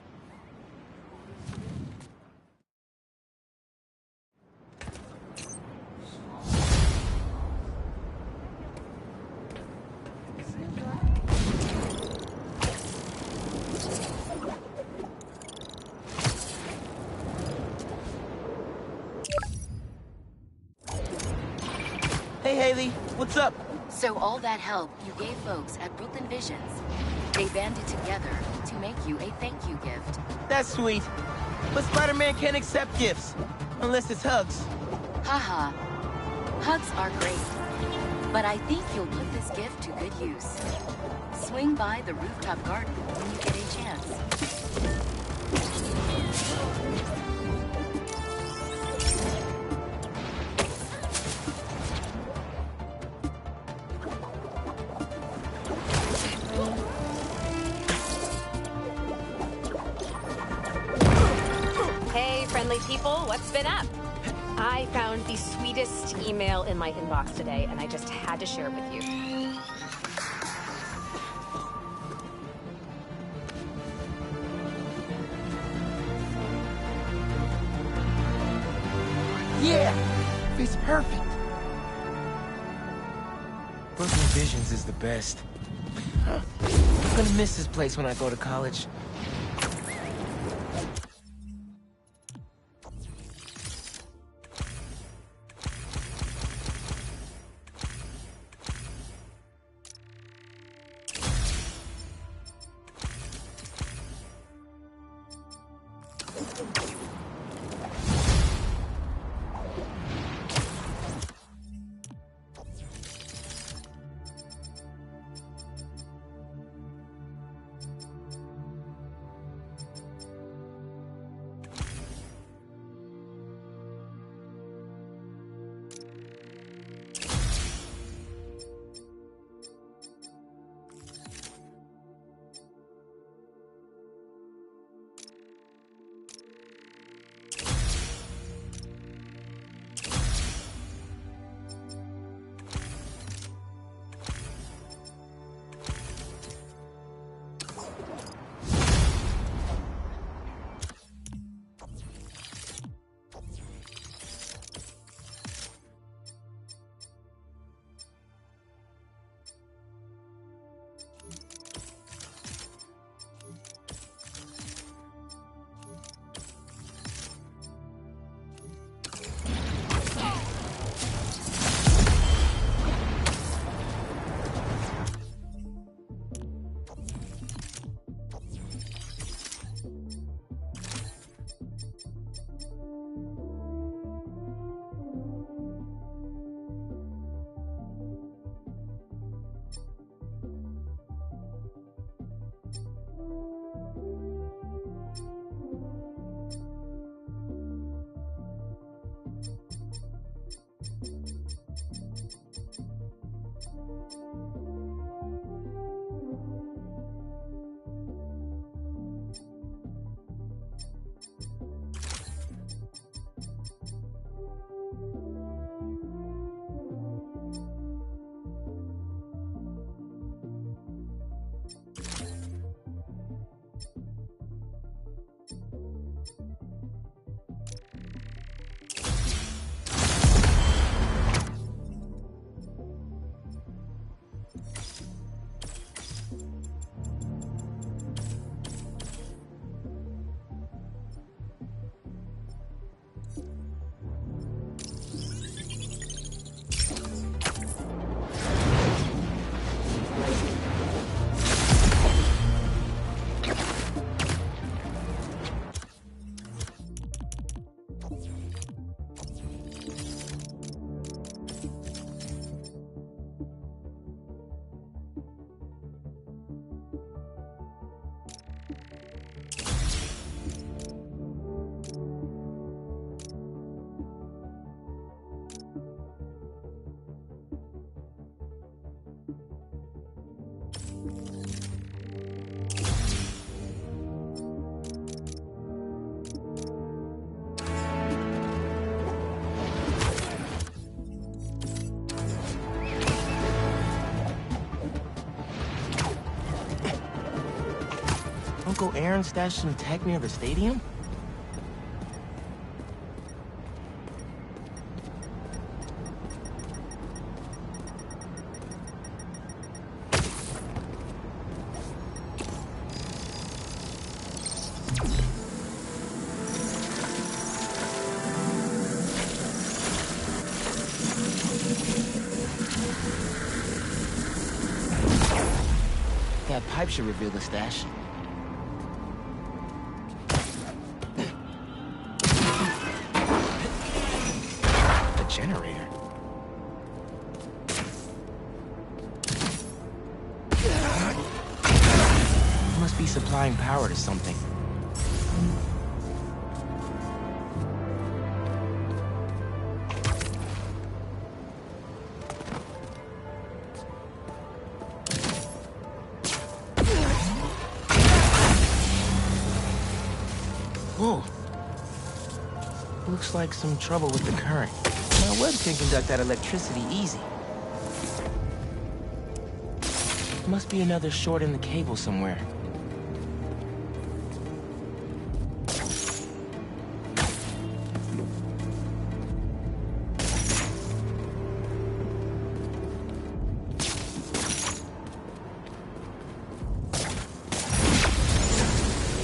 Hey, Haley, what's up? So all that help you gave folks at Brooklyn Visions, they banded together to make you a thank you gift. That's sweet. But Spider-Man can't accept gifts, unless it's hugs. Haha. Hugs are great, but I think you'll put this gift to good use. Swing by the rooftop garden when you get a chance. Hey, friendly people, what's been up? I found the sweetest email in my inbox today, and I just had to share it with you. Yeah! It's perfect. Brooklyn Visions is the best. I'm gonna miss this place when I go to college. Uncle Aaron stashed some tech near the stadium? That pipe should reveal the stash. The generator. Must be supplying power to something. Whoa. Looks like some trouble with the current. My web can conduct that electricity easy. Must be another short in the cable somewhere.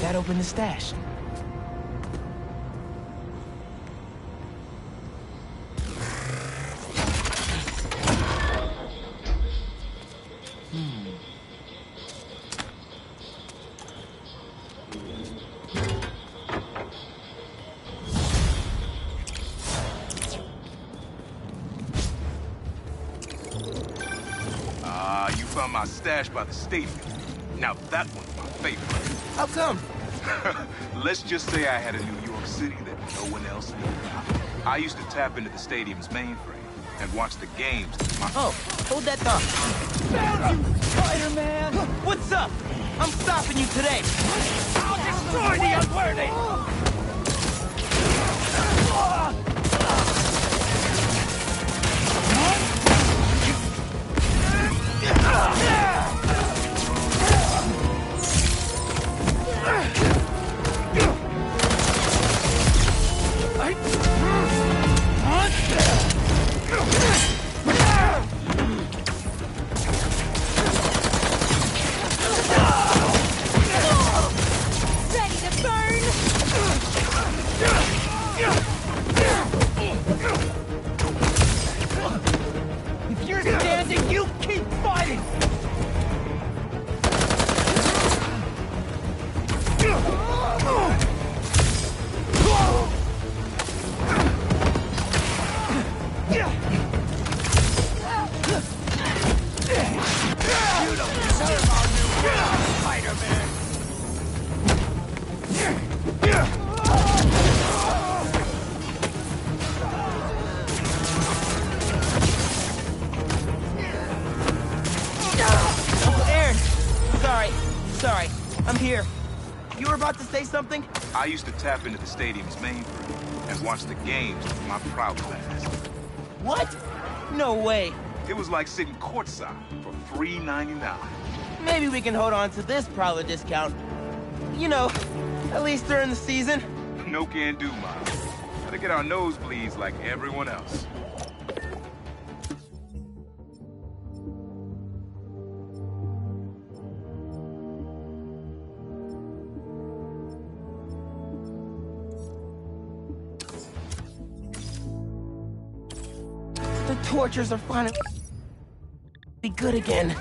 That opened the stash. You found my stash by the stadium. Now that one's my favorite. How come? Let's just say I had a New York City that no one else knew about. I used to tap into the stadium's mainframe and watch the games. Oh, hold that thought. Found you, Spider-Man! What's up? I'm stopping you today. I'll destroy the unworthy! Ready to burn? If you're standing, you keep fighting! You don't deserve our new world, Spider-Man! Uncle Aaron! Sorry. I'm here. You were about to say something? I used to tap into the stadium's mainframe and watch the games with my Proud Class. What? No way. It was like sitting courtside for $3.99. Maybe we can hold on to this Prowler discount. You know, at least during the season. No can do, Miles. Gotta get our nosebleeds like everyone else. The tortures are finally be good again.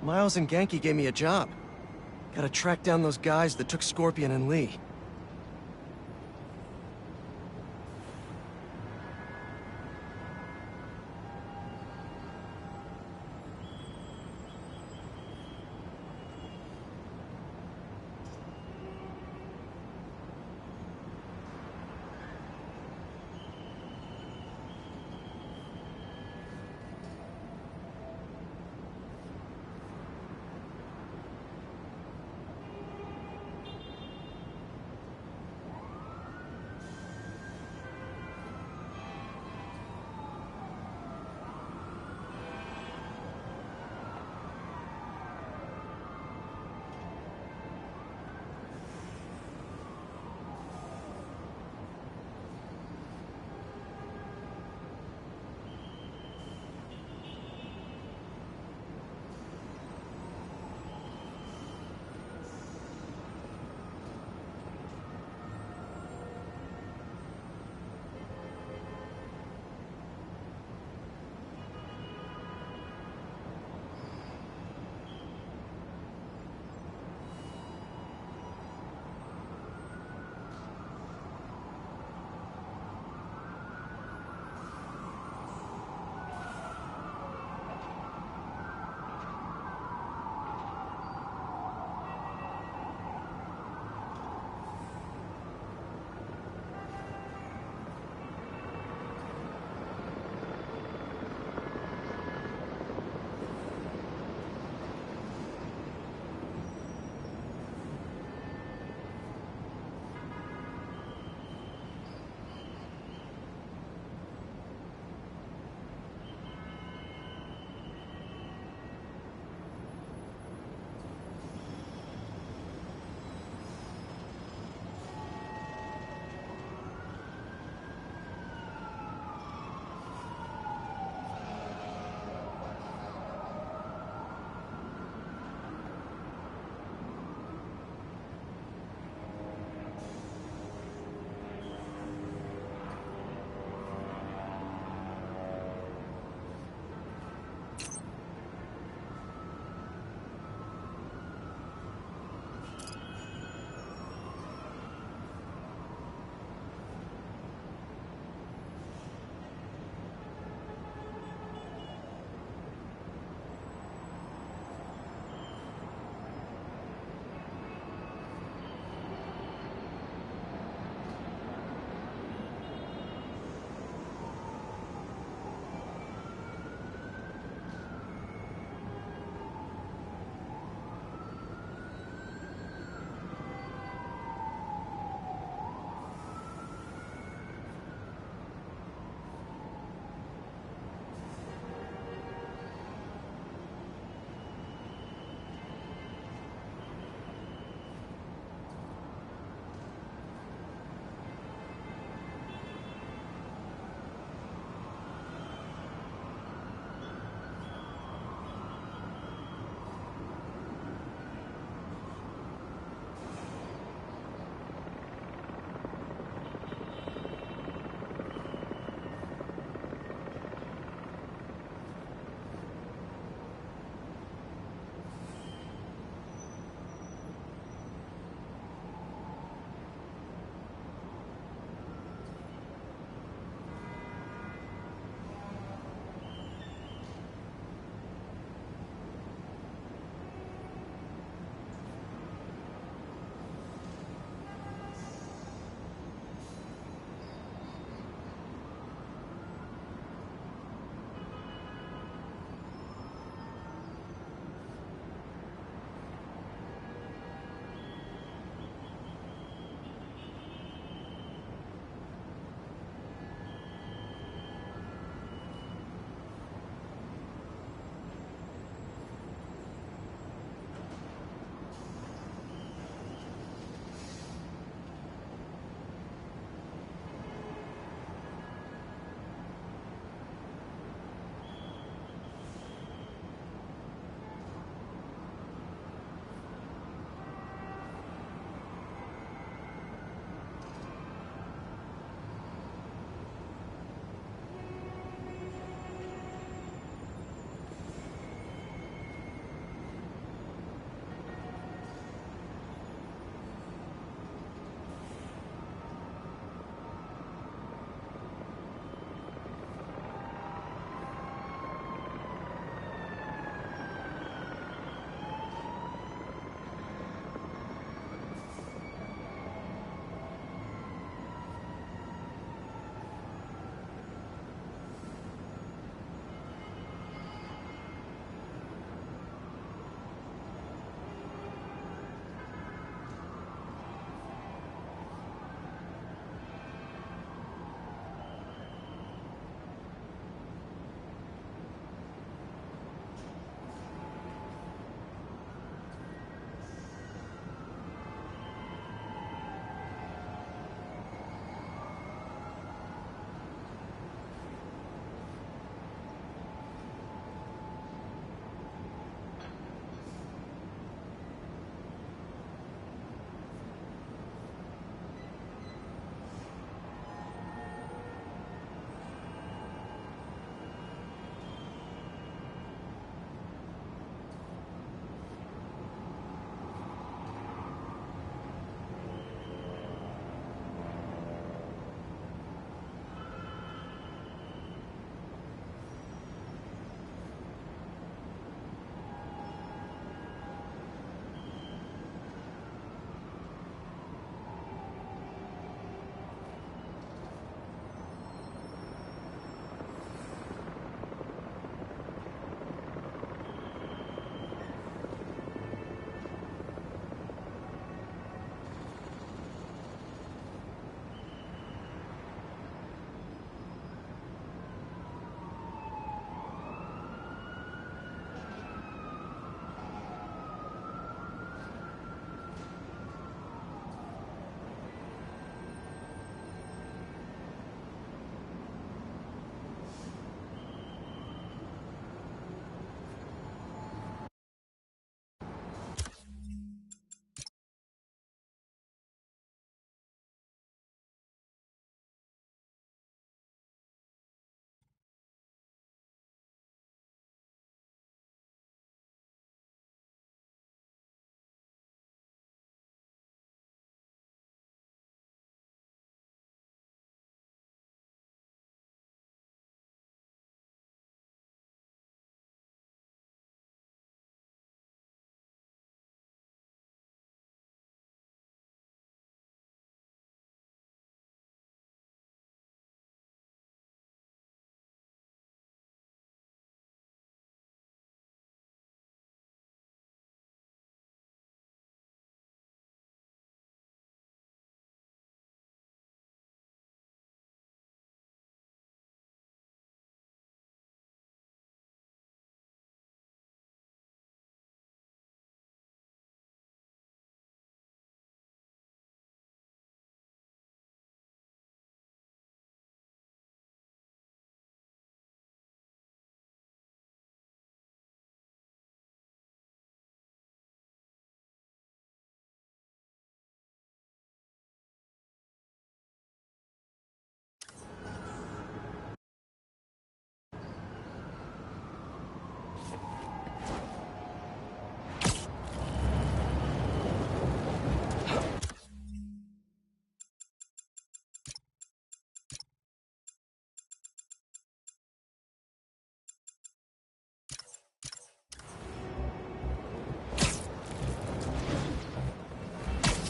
Miles and Genki gave me a job. Gotta track down those guys that took Scorpion and Lee.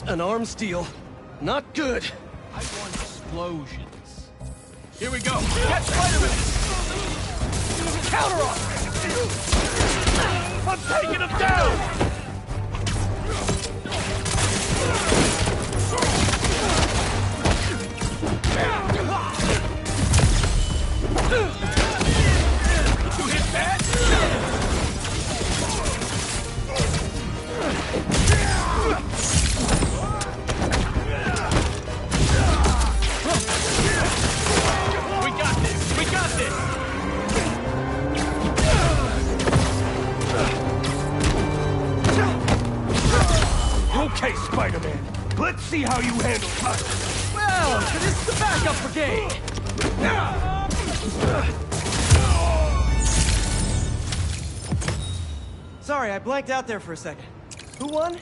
An arms deal. Not good. I want explosions. Here we go. Catch Spider-Man! Counter off! I'm taking him down! You hit that? We got this! We got this! Okay, Spider-Man. Let's see how you handle us. Well, so this is the backup brigade. Sorry, I blanked out there for a second. Who won?